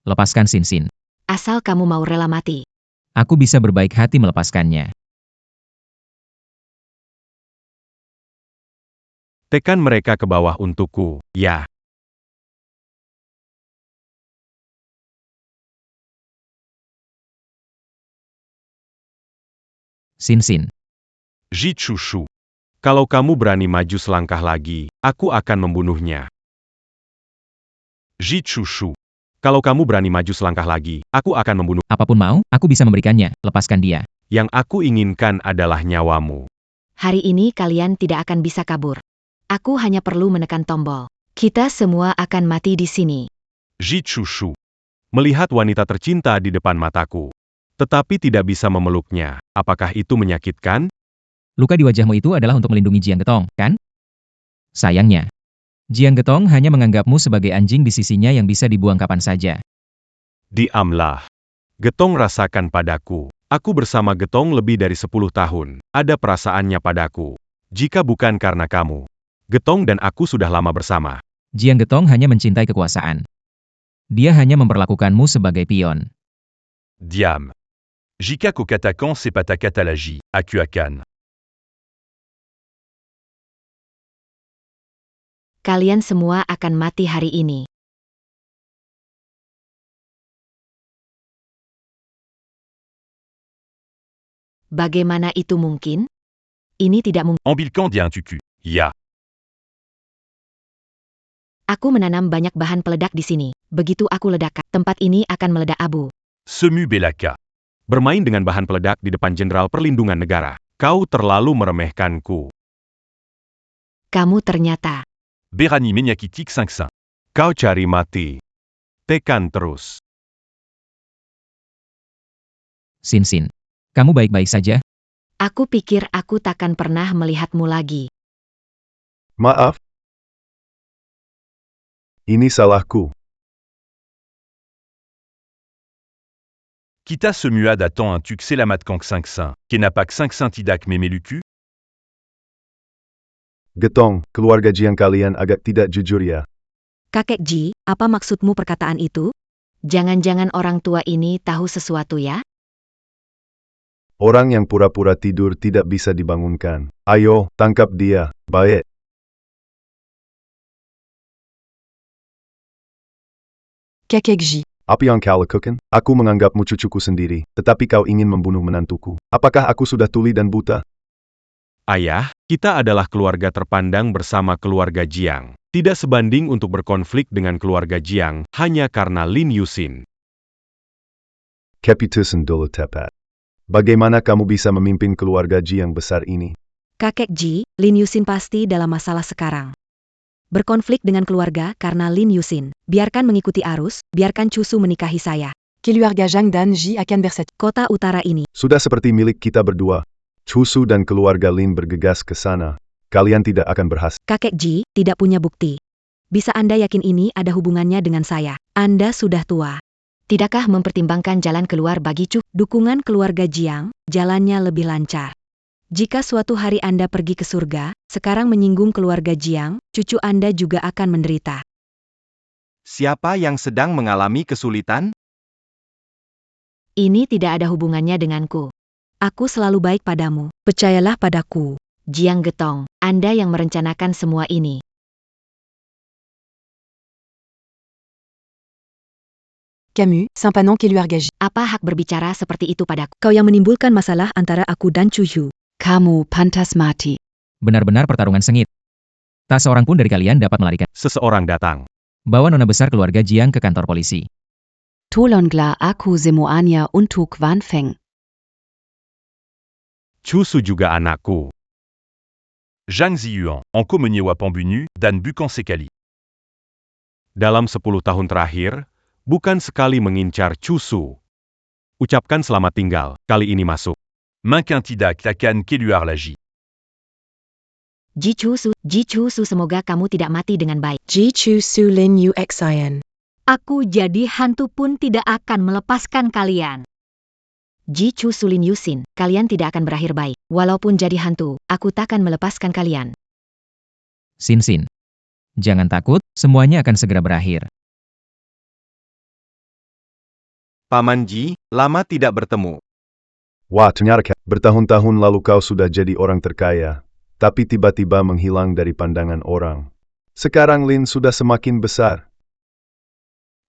Lepaskan Sin. Asal kamu mau rela mati. Aku bisa berbaik hati melepaskannya. Tekan mereka ke bawah untukku, ya. Sin. Ji Chushu. Kalau kamu berani maju selangkah lagi, aku akan membunuhnya. Ji Chushu. Kalau kamu berani maju selangkah lagi, aku akan membunuh. Apapun mau, aku bisa memberikannya. Lepaskan dia. Yang aku inginkan adalah nyawamu. Hari ini kalian tidak akan bisa kabur. Aku hanya perlu menekan tombol. Kita semua akan mati di sini. Ji Chushu. Melihat wanita tercinta di depan mataku. Tetapi tidak bisa memeluknya. Apakah itu menyakitkan? Luka di wajahmu itu adalah untuk melindungi Jiang Getong, kan? Sayangnya, Jiang Getong hanya menganggapmu sebagai anjing di sisinya yang bisa dibuang kapan saja. Diamlah. Getong rasakan padaku. Aku bersama Getong lebih dari 10 tahun. Ada perasaannya padaku. Jika bukan karena kamu, Getong dan aku sudah lama bersama. Jiang Getong hanya mencintai kekuasaan. Dia hanya memperlakukanmu sebagai pion. Diam. Jika ko katakan sepata katalaji, aku akan. Kalian semua akan mati hari ini. Bagaimana itu mungkin? Ini tidak mungkin. Ambilkan dia un tuku. Ya. Aku menanam banyak bahan peledak di sini. Begitu aku ledakan, tempat ini akan meledak abu. Semu belaka. Bermain dengan bahan peledak di depan Jenderal Perlindungan Negara. Kau terlalu meremehkanku. Kamu ternyata. Berani menyakitik 5-5. Kau cari mati. Tekan terus. Sin. Kamu baik-baik saja? Aku pikir aku takkan pernah melihatmu lagi. Maaf. Ini salahku. Kita semua datang un tuk selamat kang 5-5. Kenapak 5-5 tidak memeluku? Getong, keluarga Jiang kalian agak tidak jujur ya. Kakek Ji, apa maksudmu perkataan itu? Jangan-jangan orang tua ini tahu sesuatu ya? Orang yang pura-pura tidur tidak bisa dibangunkan. Ayo, tangkap dia. Baik. Kakek Ji, Apa yang kau lakukan? Aku menganggapmu cucuku sendiri, tetapi kau ingin membunuh menantuku. Apakah aku sudah tuli dan buta? Ayah, kita adalah keluarga terpandang bersama keluarga Jiang. Tidak sebanding untuk berkonflik dengan keluarga Jiang hanya karena Lin Yusin. Keputusan dulu tepat. Bagaimana kamu bisa memimpin keluarga Ji yang besar ini? Kakek Ji, Lin Yusin pasti dalam masalah sekarang. Berkonflik dengan keluarga karena Lin Yusin. Biarkan mengikuti arus, biarkan Cusu menikahi saya. keluarga Zhang dan Ji akan bersatu. Kota utara ini. Sudah seperti milik kita berdua. Cusu dan keluarga Lin bergegas ke sana. Kalian tidak akan berhasil. Kakek Ji tidak punya bukti. Bisa Anda yakin ini ada hubungannya dengan saya? Anda sudah tua. Tidakkah mempertimbangkan jalan keluar bagi Cu? Dukungan keluarga Jiang, jalannya lebih lancar. Jika suatu hari Anda pergi ke surga, sekarang menyinggung keluarga Jiang, cucu Anda juga akan menderita. Siapa yang sedang mengalami kesulitan? Ini tidak ada hubungannya denganku. Aku selalu baik padamu. Percayalah padaku. Jiang Getong, Anda yang merencanakan semua ini. Camus, Saint-Panon keluarga Ji. Apa hak berbicara seperti itu padaku? Kau yang menimbulkan masalah antara aku dan Cuyu. Kamu pantas mati. Benar-benar pertarungan sengit. Tak seorang pun dari kalian dapat melarikan. Seseorang datang. Bawa nona besar keluarga Jiang ke kantor polisi. Tolonglah aku semuanya untuk Wan Feng. Cusu juga anakku. Zhang Ziyuan, Enko Menyewa Pambunu, dan Bukan Sekali. Dalam 10 tahun terakhir, bukan sekali mengincar Cusu. Ucapkan selamat tinggal, kali ini masuk. Minquin Tidak Takan Keluar Lagi. Ji Cusu semoga kamu tidak mati dengan baik. Ji Chu Su Lin Uxin. Aku jadi hantu pun tidak akan melepaskan kalian. Ji Cusu Lin Yusin, kalian tidak akan berakhir baik. Walaupun jadi hantu, aku takkan melepaskan kalian. Sin Sin. Jangan takut, semuanya akan segera berakhir. Paman Ji, lama tidak bertemu. Wah, ternyata bertahun-tahun lalu kau sudah jadi orang terkaya, tapi tiba-tiba menghilang dari pandangan orang. Sekarang Lin sudah semakin besar.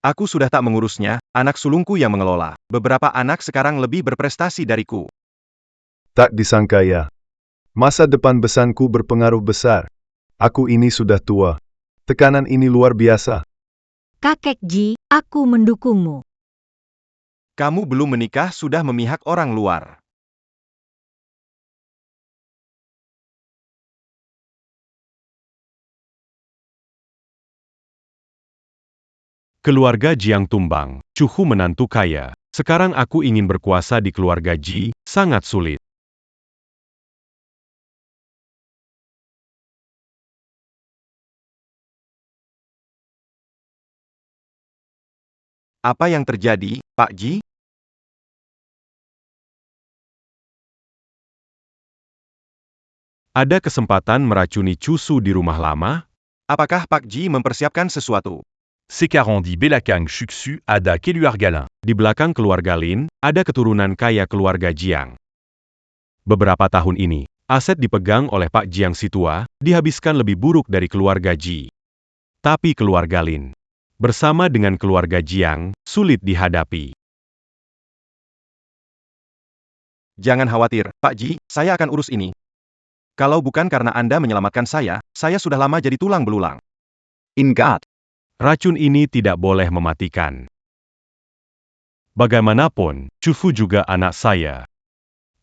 Aku sudah tak mengurusnya, anak sulungku yang mengelola. Beberapa anak sekarang lebih berprestasi dariku. Tak disangka ya. Masa depan besanku berpengaruh besar. Aku ini sudah tua. Tekanan ini luar biasa. Kakek Ji, aku mendukungmu. Kamu belum menikah sudah memihak orang luar. Keluarga Jiang tumbang, Cuhu menantu kaya. Sekarang aku ingin berkuasa di keluarga Ji, sangat sulit. Apa yang terjadi, Pak Ji? Ada kesempatan meracuni Cusu di rumah lama? Apakah Pak Ji mempersiapkan sesuatu? Sekarang di belakang Shuksu ada Keluar Galin. Di belakang keluarga Lin, ada keturunan kaya keluarga Jiang. Beberapa tahun ini, aset dipegang oleh Pak Jiang si tua, dihabiskan lebih buruk dari keluarga Ji. Tapi keluarga Lin, bersama dengan keluarga Jiang, sulit dihadapi. Jangan khawatir, Pak Ji, saya akan urus ini. Kalau bukan karena Anda menyelamatkan saya sudah lama jadi tulang belulang. Ingat. Racun ini tidak boleh mematikan. Bagaimanapun, Cufu juga anak saya.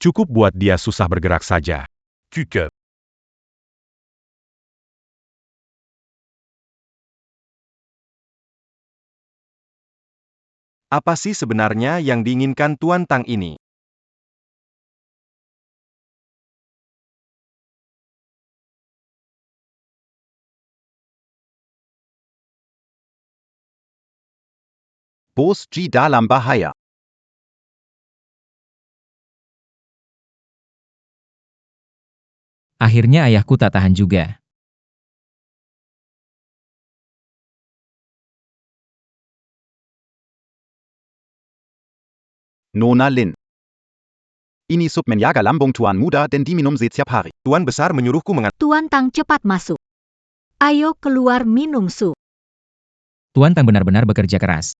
Cukup buat dia susah bergerak saja. Kuke. Apa sih sebenarnya yang diinginkan Tuan Tang ini? Bos Ji dalam bahaya. Akhirnya ayahku tak tahan juga. Nona Lin. Ini sup menjaga lambung Tuan Muda dan diminum setiap hari. Tuan Besar menyuruhku Tuan Tang cepat masuk. Ayo keluar minum sup. Tuan Tang benar-benar bekerja keras.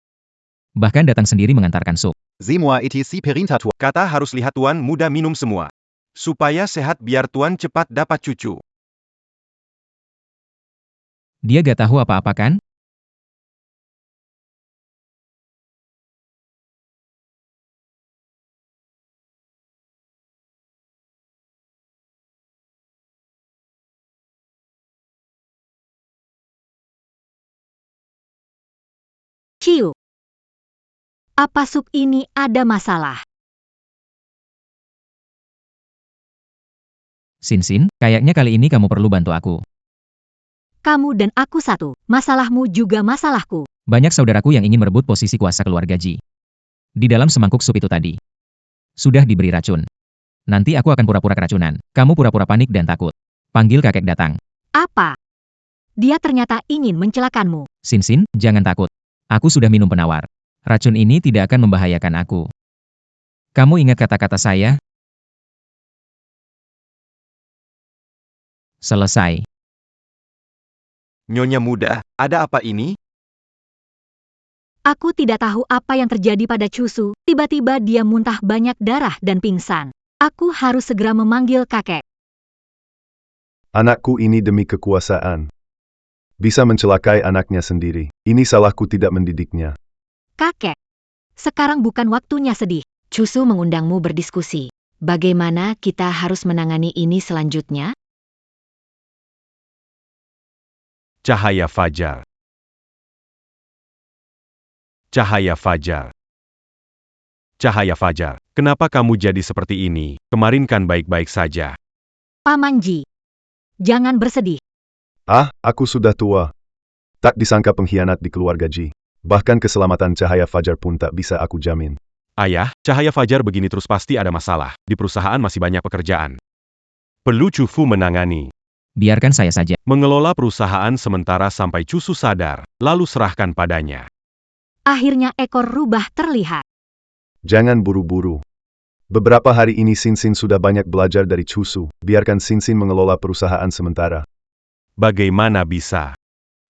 Bahkan datang sendiri mengantarkan sup. Semua itu si perintah Tuan. Kata harus lihat Tuan Muda minum semua. Supaya sehat biar Tuan cepat dapat cucu. Dia gak tahu apa-apa kan? Ciu. Apa sup ini ada masalah? Sin, kayaknya kali ini kamu perlu bantu aku. Kamu dan aku satu. Masalahmu juga masalahku. Banyak saudaraku yang ingin merebut posisi kuasa keluarga Ji. Di dalam semangkuk sup itu tadi. Sudah diberi racun. Nanti aku akan pura-pura keracunan. Kamu pura-pura panik dan takut. Panggil kakek datang. Apa? Dia ternyata ingin mencelakanmu. Sin, jangan takut. Aku sudah minum penawar. Racun ini tidak akan membahayakan aku. Kamu ingat kata-kata saya? Selesai. Nyonya Muda, ada apa ini? Aku tidak tahu apa yang terjadi pada Cusu. Tiba-tiba dia muntah banyak darah dan pingsan. Aku harus segera memanggil kakek. Anakku ini demi kekuasaan. Bisa mencelakai anaknya sendiri. Ini salahku tidak mendidiknya. Kakek, sekarang bukan waktunya sedih. Cusu mengundangmu berdiskusi. Bagaimana kita harus menangani ini selanjutnya? Cahaya fajar. Cahaya fajar. Cahaya fajar. Kenapa kamu jadi seperti ini? Kemarin kan baik-baik saja. Paman Ji, jangan bersedih. Aku sudah tua. Tak disangka pengkhianat di keluarga Ji. Bahkan keselamatan Cahaya Fajar pun tak bisa aku jamin. Ayah, Cahaya Fajar begini terus pasti ada masalah. Di perusahaan masih banyak pekerjaan. Perlu Cufu menangani. Biarkan saya saja. Mengelola perusahaan sementara sampai Cusu sadar, lalu serahkan padanya. Akhirnya ekor rubah terlihat. Jangan buru-buru. Beberapa hari ini Sin sudah banyak belajar dari Cusu. Biarkan Sin mengelola perusahaan sementara. Bagaimana bisa?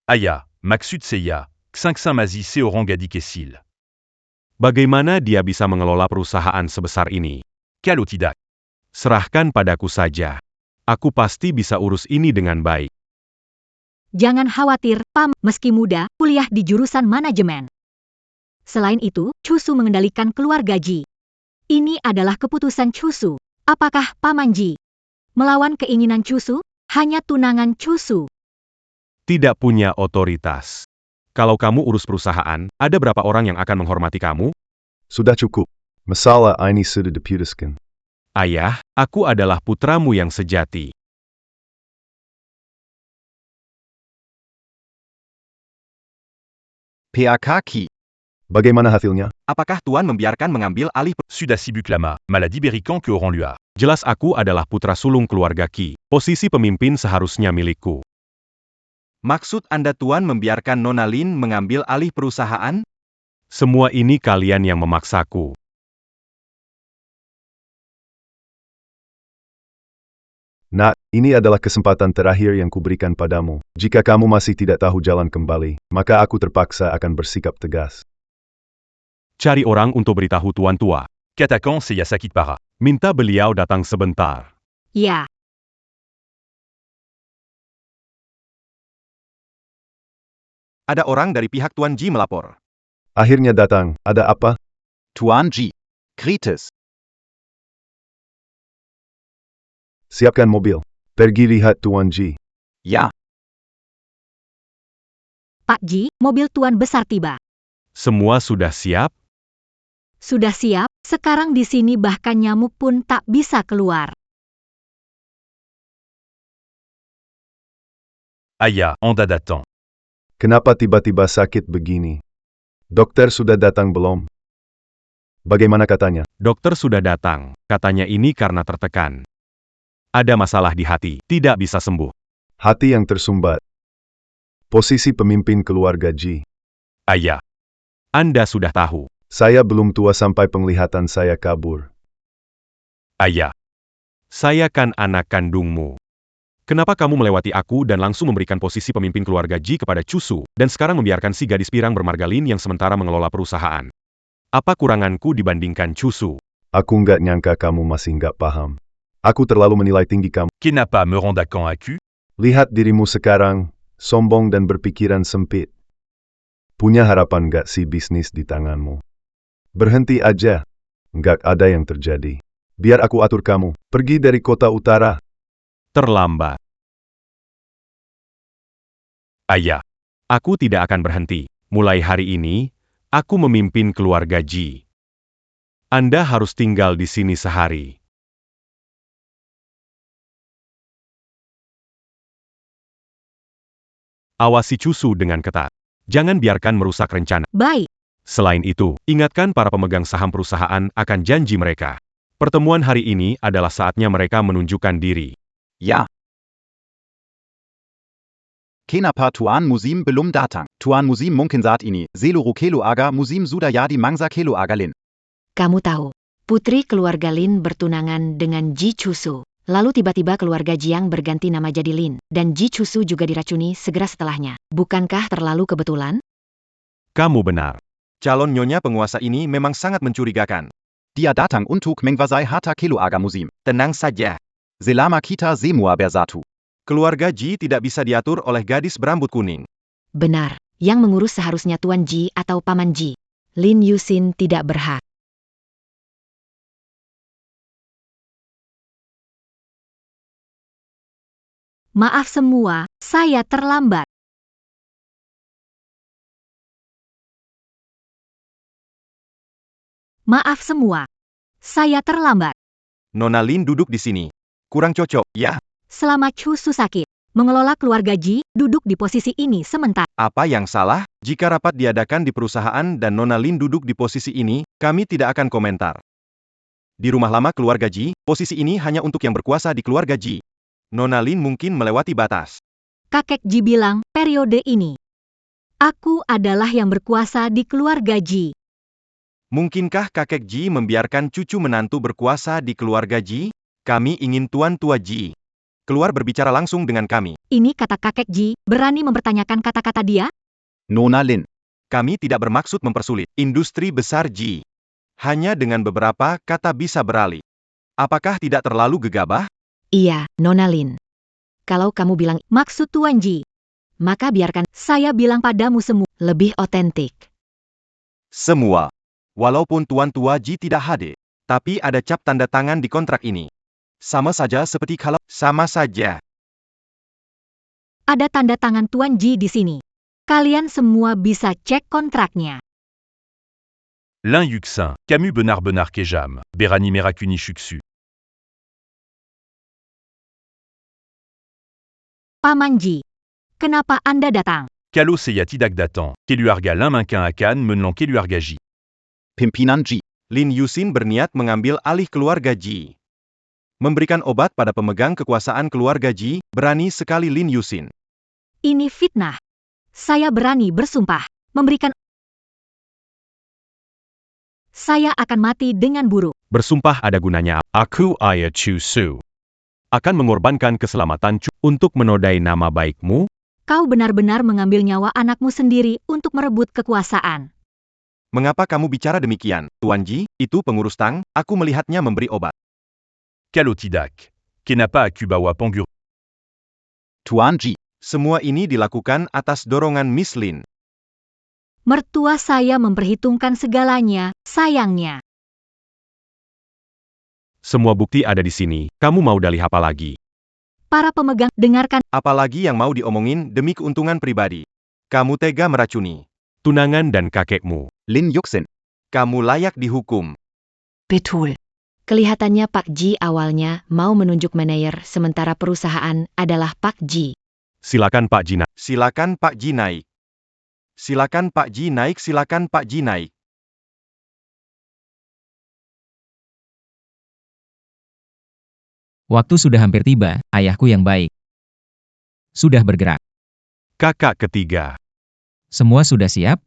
Aya, Maksud Seiya, Xingxin Mazi Seorangadi Kesil. Bagaimana dia bisa mengelola perusahaan sebesar ini? Kalo tidak. Serahkan padaku saja. Aku pasti bisa urus ini dengan baik. Jangan khawatir, Pam, meski muda, kuliah di jurusan manajemen. Selain itu, Cusu mengendalikan keluarga Ji. Ini adalah keputusan Cusu. Apakah Paman Ji melawan keinginan Cusu? Hanya tunangan Cusu. Tidak punya otoritas. Kalau kamu urus perusahaan, ada berapa orang yang akan menghormati kamu? Sudah cukup. Masalah ini sudah diputuskan. Ayah, aku adalah putramu yang sejati. PAK Ki. Bagaimana hasilnya? Apakah Tuan membiarkan mengambil alih Sudasibuklama, maladie berikan que Oran Lua. Jelas aku adalah putra sulung keluarga Qi. Posisi pemimpin seharusnya milikku. Maksud Anda Tuan membiarkan Nona Lin mengambil alih perusahaan? Semua ini kalian yang memaksaku. Nak, ini adalah kesempatan terakhir yang kuberikan padamu. Jika kamu masih tidak tahu jalan kembali, maka aku terpaksa akan bersikap tegas. Cari orang untuk beritahu Tuan Tua. Katakan Seiya sakit parah. Minta beliau datang sebentar. Ya. Ada orang dari pihak Tuan Ji melapor. Akhirnya datang. Ada apa? Tuan Ji. Kritis. Siapkan mobil. Pergi lihat Tuan Ji. Ya. Pak Ji, mobil Tuan Besar tiba. Semua sudah siap? Sudah siap, sekarang di sini bahkan nyamuk pun tak bisa keluar. Aya, Anda datang. Kenapa tiba-tiba sakit begini? Dokter sudah datang belum? Bagaimana katanya? Dokter sudah datang. Katanya ini karena tertekan. Ada masalah di hati, tidak bisa sembuh. Hati yang tersumbat. Posisi pemimpin keluarga Ji. Ayah, Anda sudah tahu. Saya belum tua sampai penglihatan saya kabur. Ayah, saya kan anak kandungmu. Kenapa kamu melewati aku dan langsung memberikan posisi pemimpin keluarga Ji kepada Cusu, dan sekarang membiarkan si gadis pirang bermarga Lin yang sementara mengelola perusahaan? Apa kuranganku dibandingkan Cusu? Aku nggak nyangka kamu masih nggak paham. Aku terlalu menilai tinggi kamu. Kenapa me rend quand accu? Lihat dirimu sekarang, sombong dan berpikiran sempit. Punya harapan nggak sih bisnis di tanganmu? Berhenti aja. Nggak ada yang terjadi. Biar aku atur kamu. Pergi dari kota utara. Terlambat. Ayah, aku tidak akan berhenti. Mulai hari ini, aku memimpin keluarga Ji. Anda harus tinggal di sini sehari. Awasi Cusu dengan ketat. Jangan biarkan merusak rencana. Baik. Selain itu, ingatkan para pemegang saham perusahaan akan janji mereka. Pertemuan hari ini adalah saatnya mereka menunjukkan diri. Ya. Kenapa Tuan Musim belum datang? Tuan Musim mungkin saat ini, seluruh keluarga Musim sudah jadi mangsa keluarga Lin. Kamu tahu, putri keluarga Lin bertunangan dengan Ji Cusu. Lalu tiba-tiba keluarga Jiang berganti nama jadi Lin, dan Ji Cusu juga diracuni segera setelahnya. Bukankah terlalu kebetulan? Kamu benar. Calon nyonya penguasa ini memang sangat mencurigakan. Dia datang untuk menguasai harta keluarga Musim. Tenang saja. Selama kita semua bersatu. Keluarga Ji tidak bisa diatur oleh gadis berambut kuning. Benar, yang mengurus seharusnya Tuan Ji atau Paman Ji. Lin Yusin tidak berhak. Maaf semua, saya terlambat. Maaf semua, saya terlambat. Nona Lin duduk di sini. Kurang cocok, ya? Selama Cusu sakit, mengelola keluarga Ji duduk di posisi ini sementara. Apa yang salah? Jika rapat diadakan di perusahaan dan Nona Lin duduk di posisi ini, kami tidak akan komentar. Di rumah lama keluarga Ji, posisi ini hanya untuk yang berkuasa di keluarga Ji. Nona Lin mungkin melewati batas. Kakek Ji bilang, periode ini. Aku adalah yang berkuasa di keluarga Ji. Mungkinkah kakek Ji membiarkan cucu menantu berkuasa di keluarga Ji? Kami ingin Tuan Tua Ji keluar berbicara langsung dengan kami. Ini kata kakek Ji, berani mempertanyakan kata-kata dia? Nona Lin. Kami tidak bermaksud mempersulit industri besar Ji. Hanya dengan beberapa kata bisa beralih. Apakah tidak terlalu gegabah? Iya, Nona Lin. Kalau kamu bilang Maksud Tuan Ji, maka biarkan saya bilang padamu semua. lebih otentik. Semua. Walaupun Tuan Tua Ji tidak hadir, tapi ada cap tanda tangan di kontrak ini. Sama saja seperti kalau sama saja. Ada tanda tangan Tuan Ji di sini. Kalian semua bisa cek kontraknya. Lin Yuxin, Camus Benar Benar Kejam, Berani Merakuni Shuksu. Paman Ji, kenapa Anda datang? Kalo Seya Tidak Datan, Keluarga Lin Minquin Akan Menlan Keluarga Ji. Pimpinan Ji. Lin Yusin berniat mengambil alih keluarga Ji. Memberikan obat pada pemegang kekuasaan keluarga Ji, berani sekali Lin Yusin. Ini fitnah. Saya berani bersumpah, memberikan. Saya akan mati dengan buruk. Bersumpah ada gunanya. Aku Ayah Cusu akan mengorbankan keselamatan untuk menodai nama baikmu. Kau benar-benar mengambil nyawa anakmu sendiri untuk merebut kekuasaan. Mengapa kamu bicara demikian, Tuan Ji? Itu pengurus Tang, aku melihatnya memberi obat. Kalo Tidak, Kenapa Akubawa Pangur. Tuan Ji. Semua ini dilakukan atas dorongan Miss Lin. Mertua saya memperhitungkan segalanya, sayangnya. Semua bukti ada di sini, kamu mau dalih apa lagi? Para pemegang, dengarkan. Apalagi yang mau diomongin demi keuntungan pribadi. Kamu tega meracuni tunangan dan kakekmu. Lin Yuxin. Kamu layak dihukum. Betul. Kelihatannya Pak Ji awalnya mau menunjuk manajer sementara perusahaan adalah Pak Ji. Silakan Pak Ji. Silakan Pak Ji naik. Silakan Pak Ji naik, silakan Pak Ji naik. Waktu sudah hampir tiba, ayahku yang baik. Sudah bergerak. Kakak ketiga. Semua sudah siap?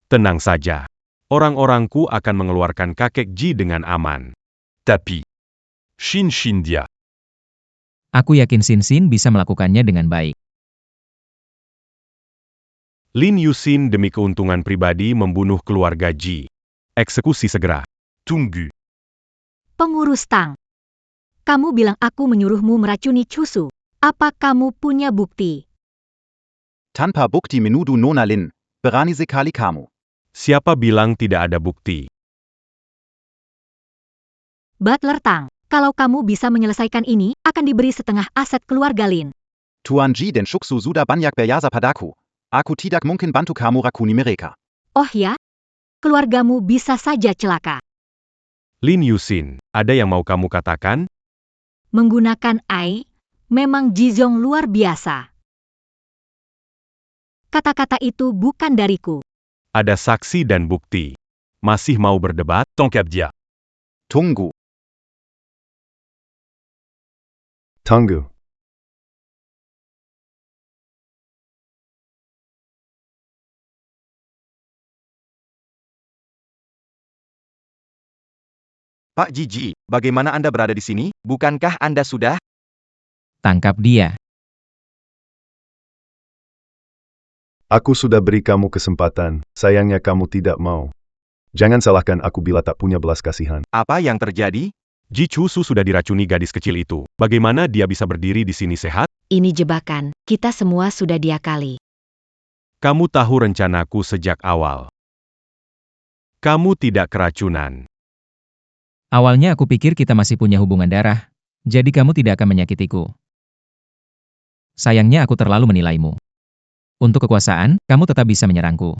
Tenang saja. Orang-orangku akan mengeluarkan kakek Ji dengan aman. Tapi. Shin dia. Aku yakin Xin bisa melakukannya dengan baik. Lin Yusin demi keuntungan pribadi membunuh keluarga Ji. Eksekusi segera. Tunggu. Pengurus Tang. Kamu bilang aku menyuruhmu meracuni Chusu. Apa kamu punya bukti? Tanpa bukti menuduh Nona Lin, berani sekali kamu. Siapa bilang tidak ada bukti? Butler Tang, kalau kamu bisa menyelesaikan ini, akan diberi setengah aset keluarga Lin. Tuan Ji dan Shuksu sudah banyak berjasa padaku. Aku tidak mungkin bantu kamu rakuni mereka. Oh ya? Keluargamu bisa saja celaka. Lin Yusin, ada yang mau kamu katakan? Menggunakan AI, memang Jizong luar biasa. Kata-kata itu bukan dariku. Ada saksi dan bukti. Masih mau berdebat? Tangkap dia. Tunggu. Tunggu. Pak Ji, bagaimana Anda berada di sini? Bukankah Anda sudah? Tangkap dia. Aku sudah beri kamu kesempatan, sayangnya kamu tidak mau. Jangan salahkan aku bila tak punya belas kasihan. Apa yang terjadi? Ji Chusu sudah diracuni gadis kecil itu. Bagaimana dia bisa berdiri di sini sehat? Ini jebakan, kita semua sudah diakali. Kamu tahu rencanaku sejak awal. Kamu tidak keracunan. Awalnya aku pikir kita masih punya hubungan darah, jadi kamu tidak akan menyakitiku. Sayangnya aku terlalu menilaimu. Untuk kekuasaan, kamu tetap bisa menyerangku.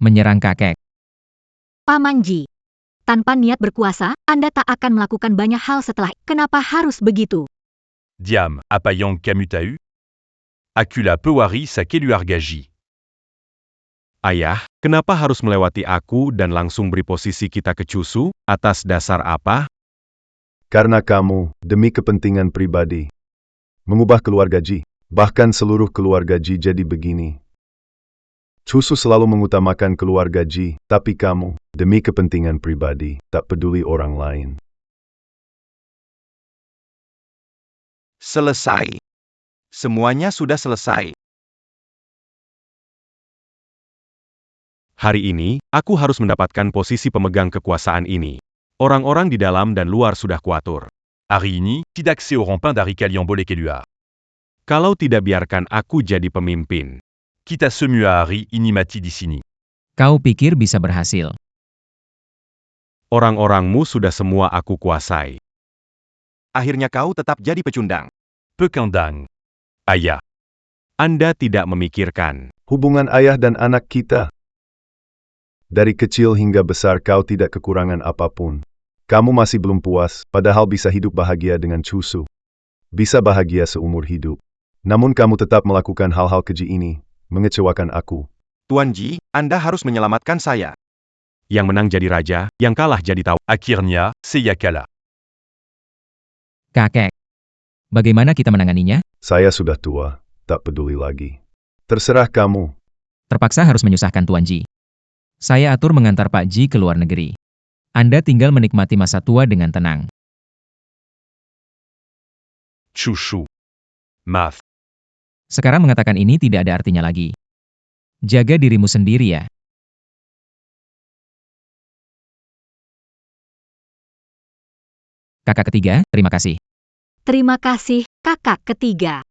Menyerang kakek. Paman Ji, tanpa niat berkuasa, Anda tak akan melakukan banyak hal setelah. Kenapa harus begitu? Diam, apa yang kamu tahu? Acula pewari sa keluargaji. Ayah, kenapa harus melewati aku dan langsung beri posisi kita ke Chusu? Atas dasar apa? Karena kamu, demi kepentingan pribadi, mengubah keluarga Ji, bahkan seluruh keluarga Ji jadi begini. Chusu selalu mengutamakan keluarga Ji, tapi kamu, demi kepentingan pribadi, tak peduli orang lain. Selesai. Semuanya sudah selesai. Hari ini, aku harus mendapatkan posisi pemegang kekuasaan ini. Orang-orang di dalam dan luar sudah kuatur. Hari ini, tidak accès au rampin dari kalian boleh keluar. Kalau tidak biarkan aku jadi pemimpin. Kita semua hari ini mati di sini. Kau pikir bisa berhasil? Orang-orangmu sudah semua aku kuasai. Akhirnya kau tetap jadi pecundang. Pekandang. Ayah. Anda tidak memikirkan. Hubungan ayah dan anak kita. Dari kecil hingga besar kau tidak kekurangan apapun. Kamu masih belum puas, padahal bisa hidup bahagia dengan Chusu. Bisa bahagia seumur hidup. Namun kamu tetap melakukan hal-hal keji ini, mengecewakan aku. Tuan Ji, Anda harus menyelamatkan saya. Yang menang jadi raja, yang kalah jadi tahu. Akhirnya, saya kalah. Kakek. Bagaimana kita menanganinya? Saya sudah tua, tak peduli lagi. Terserah kamu. Terpaksa harus menyusahkan Tuan Ji. Saya atur mengantar Pak Ji ke luar negeri. Anda tinggal menikmati masa tua dengan tenang. Chushu. Maaf. Sekarang mengatakan ini tidak ada artinya lagi. Jaga dirimu sendiri ya. Kakak ketiga, terima kasih. Terima kasih, kakak ketiga.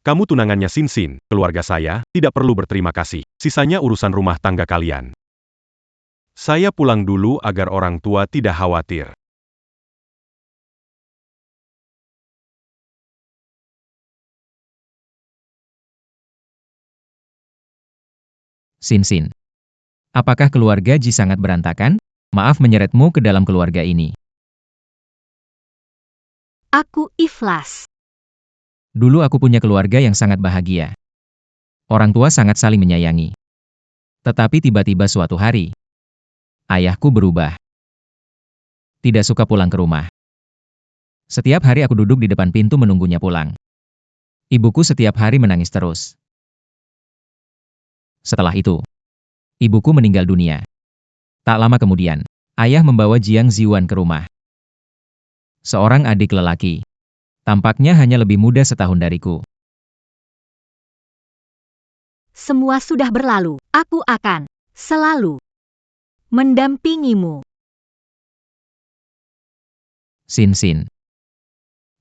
Kamu tunangannya Xin, keluarga saya, tidak perlu berterima kasih. Sisanya urusan rumah tangga kalian. Saya pulang dulu agar orang tua tidak khawatir. Xin. Apakah keluarga Ji sangat berantakan? Maaf menyeretmu ke dalam keluarga ini. Aku ikhlas. Dulu aku punya keluarga yang sangat bahagia. Orang tua sangat saling menyayangi. Tetapi tiba-tiba suatu hari, ayahku berubah. Tidak suka pulang ke rumah. Setiap hari aku duduk di depan pintu menunggunya pulang. Ibuku setiap hari menangis terus. Setelah itu, Ibuku meninggal dunia. Tak lama kemudian, ayah membawa Jiang Ziwan ke rumah. Seorang adik lelaki. Tampaknya hanya lebih muda setahun dariku. Semua sudah berlalu. Aku akan selalu mendampingimu. Xin.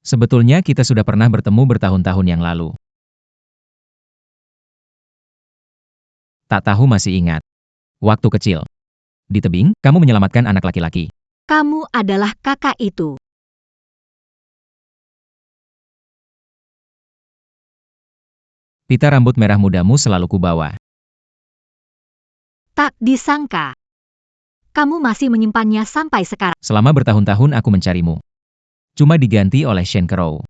Sebetulnya kita sudah pernah bertemu bertahun-tahun yang lalu. Tak tahu masih ingat. Waktu kecil. Di tebing, kamu menyelamatkan anak laki-laki. Kamu adalah kakak itu. Pita rambut merah mudamu selalu kubawa. Tak disangka. Kamu masih menyimpannya sampai sekarang. Selama bertahun-tahun aku mencarimu. Cuma diganti oleh Shen Crow.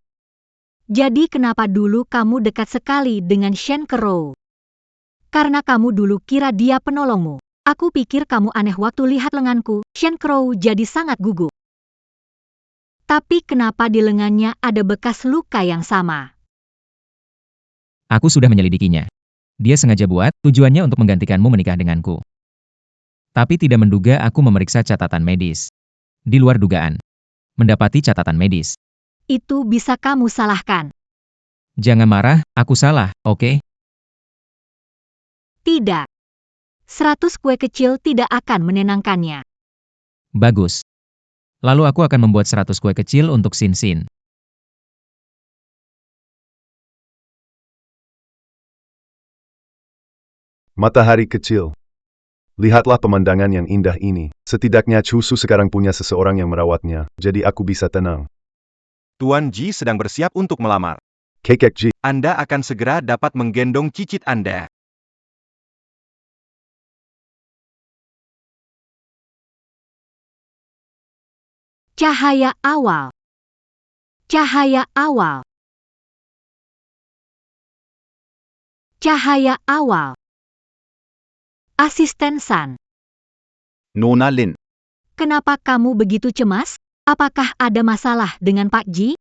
Jadi kenapa dulu kamu dekat sekali dengan Shen Crow? Karena kamu dulu kira dia penolongmu. Aku pikir kamu aneh waktu lihat lenganku. Shen Crow jadi sangat gugup. Tapi kenapa di lengannya ada bekas luka yang sama? Aku sudah menyelidikinya. Dia sengaja buat, tujuannya untuk menggantikanmu menikah denganku. Tapi tidak menduga aku memeriksa catatan medis. Di luar dugaan. Mendapati catatan medis. Itu bisa kamu salahkan. Jangan marah, aku salah, oke? Tidak. 100 kue kecil tidak akan menenangkannya. Bagus. Lalu aku akan membuat 100 kue kecil untuk Xin. Matahari kecil. Lihatlah pemandangan yang indah ini. Setidaknya Chusu sekarang punya seseorang yang merawatnya, jadi aku bisa tenang. Tuan Ji sedang bersiap untuk melamar. Kekek Ji, Anda akan segera dapat menggendong cicit Anda. Cahaya awal. Cahaya awal. Cahaya awal. Asisten San. Nona Lin. Kenapa kamu begitu cemas? Apakah ada masalah dengan Pak Ji?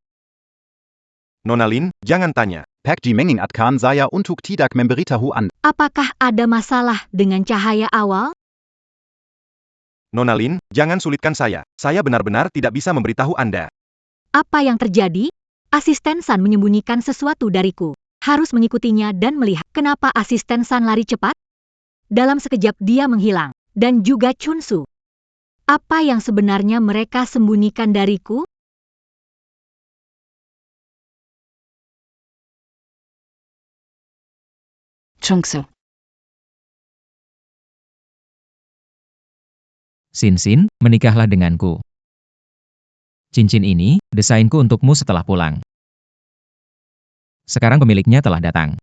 Nona Lin, jangan tanya. Pak Ji Menging Atkan saya untuk tidak memberitahu Anda. Apakah ada masalah dengan cahaya awal? Nona Lin, jangan sulitkan saya. Saya benar-benar tidak bisa memberitahu Anda. Apa yang terjadi? Asisten San menyembunyikan sesuatu dariku. Harus mengikutinya dan melihat. Kenapa asisten San lari cepat? Dalam sekejap dia menghilang. Dan juga Chunsu. Apa yang sebenarnya mereka sembunyikan dariku? Chungsu. Xin, menikahlah denganku. Cincin ini, desainku untukmu setelah pulang. Sekarang pemiliknya telah datang.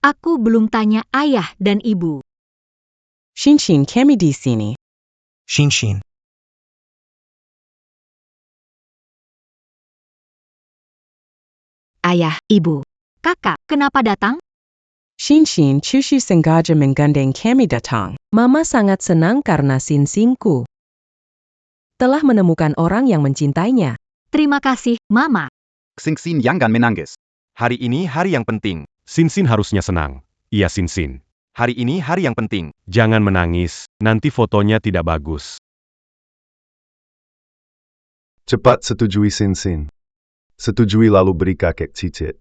Aku belum tanya ayah dan ibu. Xin, kami di sini. Xin. Ayah, ibu. Kakak, kenapa datang? Xin, Chushu sengaja menggandeng kami datang. Mama sangat senang karena Xin-Xinku telah menemukan orang yang mencintainya. Terima kasih, Mama. Xingxin Yangan Menangis. Hari ini hari yang penting. Xin harusnya senang. Iya Xin. Hari ini hari yang penting. Jangan menangis, nanti fotonya tidak bagus. cepat setujui Xin. Setujui lalu beri kakek cicit.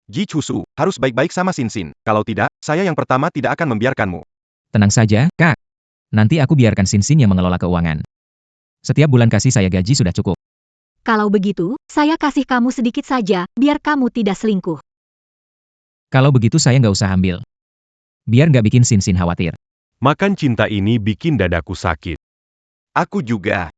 Ji Chusu, harus baik-baik sama Xin. Kalau tidak, saya yang pertama tidak akan membiarkanmu. Tenang saja, Kak. Nanti aku biarkan Xin yang mengelola keuangan. Setiap bulan kasih saya gaji sudah cukup. Kalau begitu, saya kasih kamu sedikit saja, biar kamu tidak selingkuh. Kalau begitu saya nggak usah ambil. Biar nggak bikin Xin khawatir. Makan cinta ini bikin dadaku sakit. Aku juga.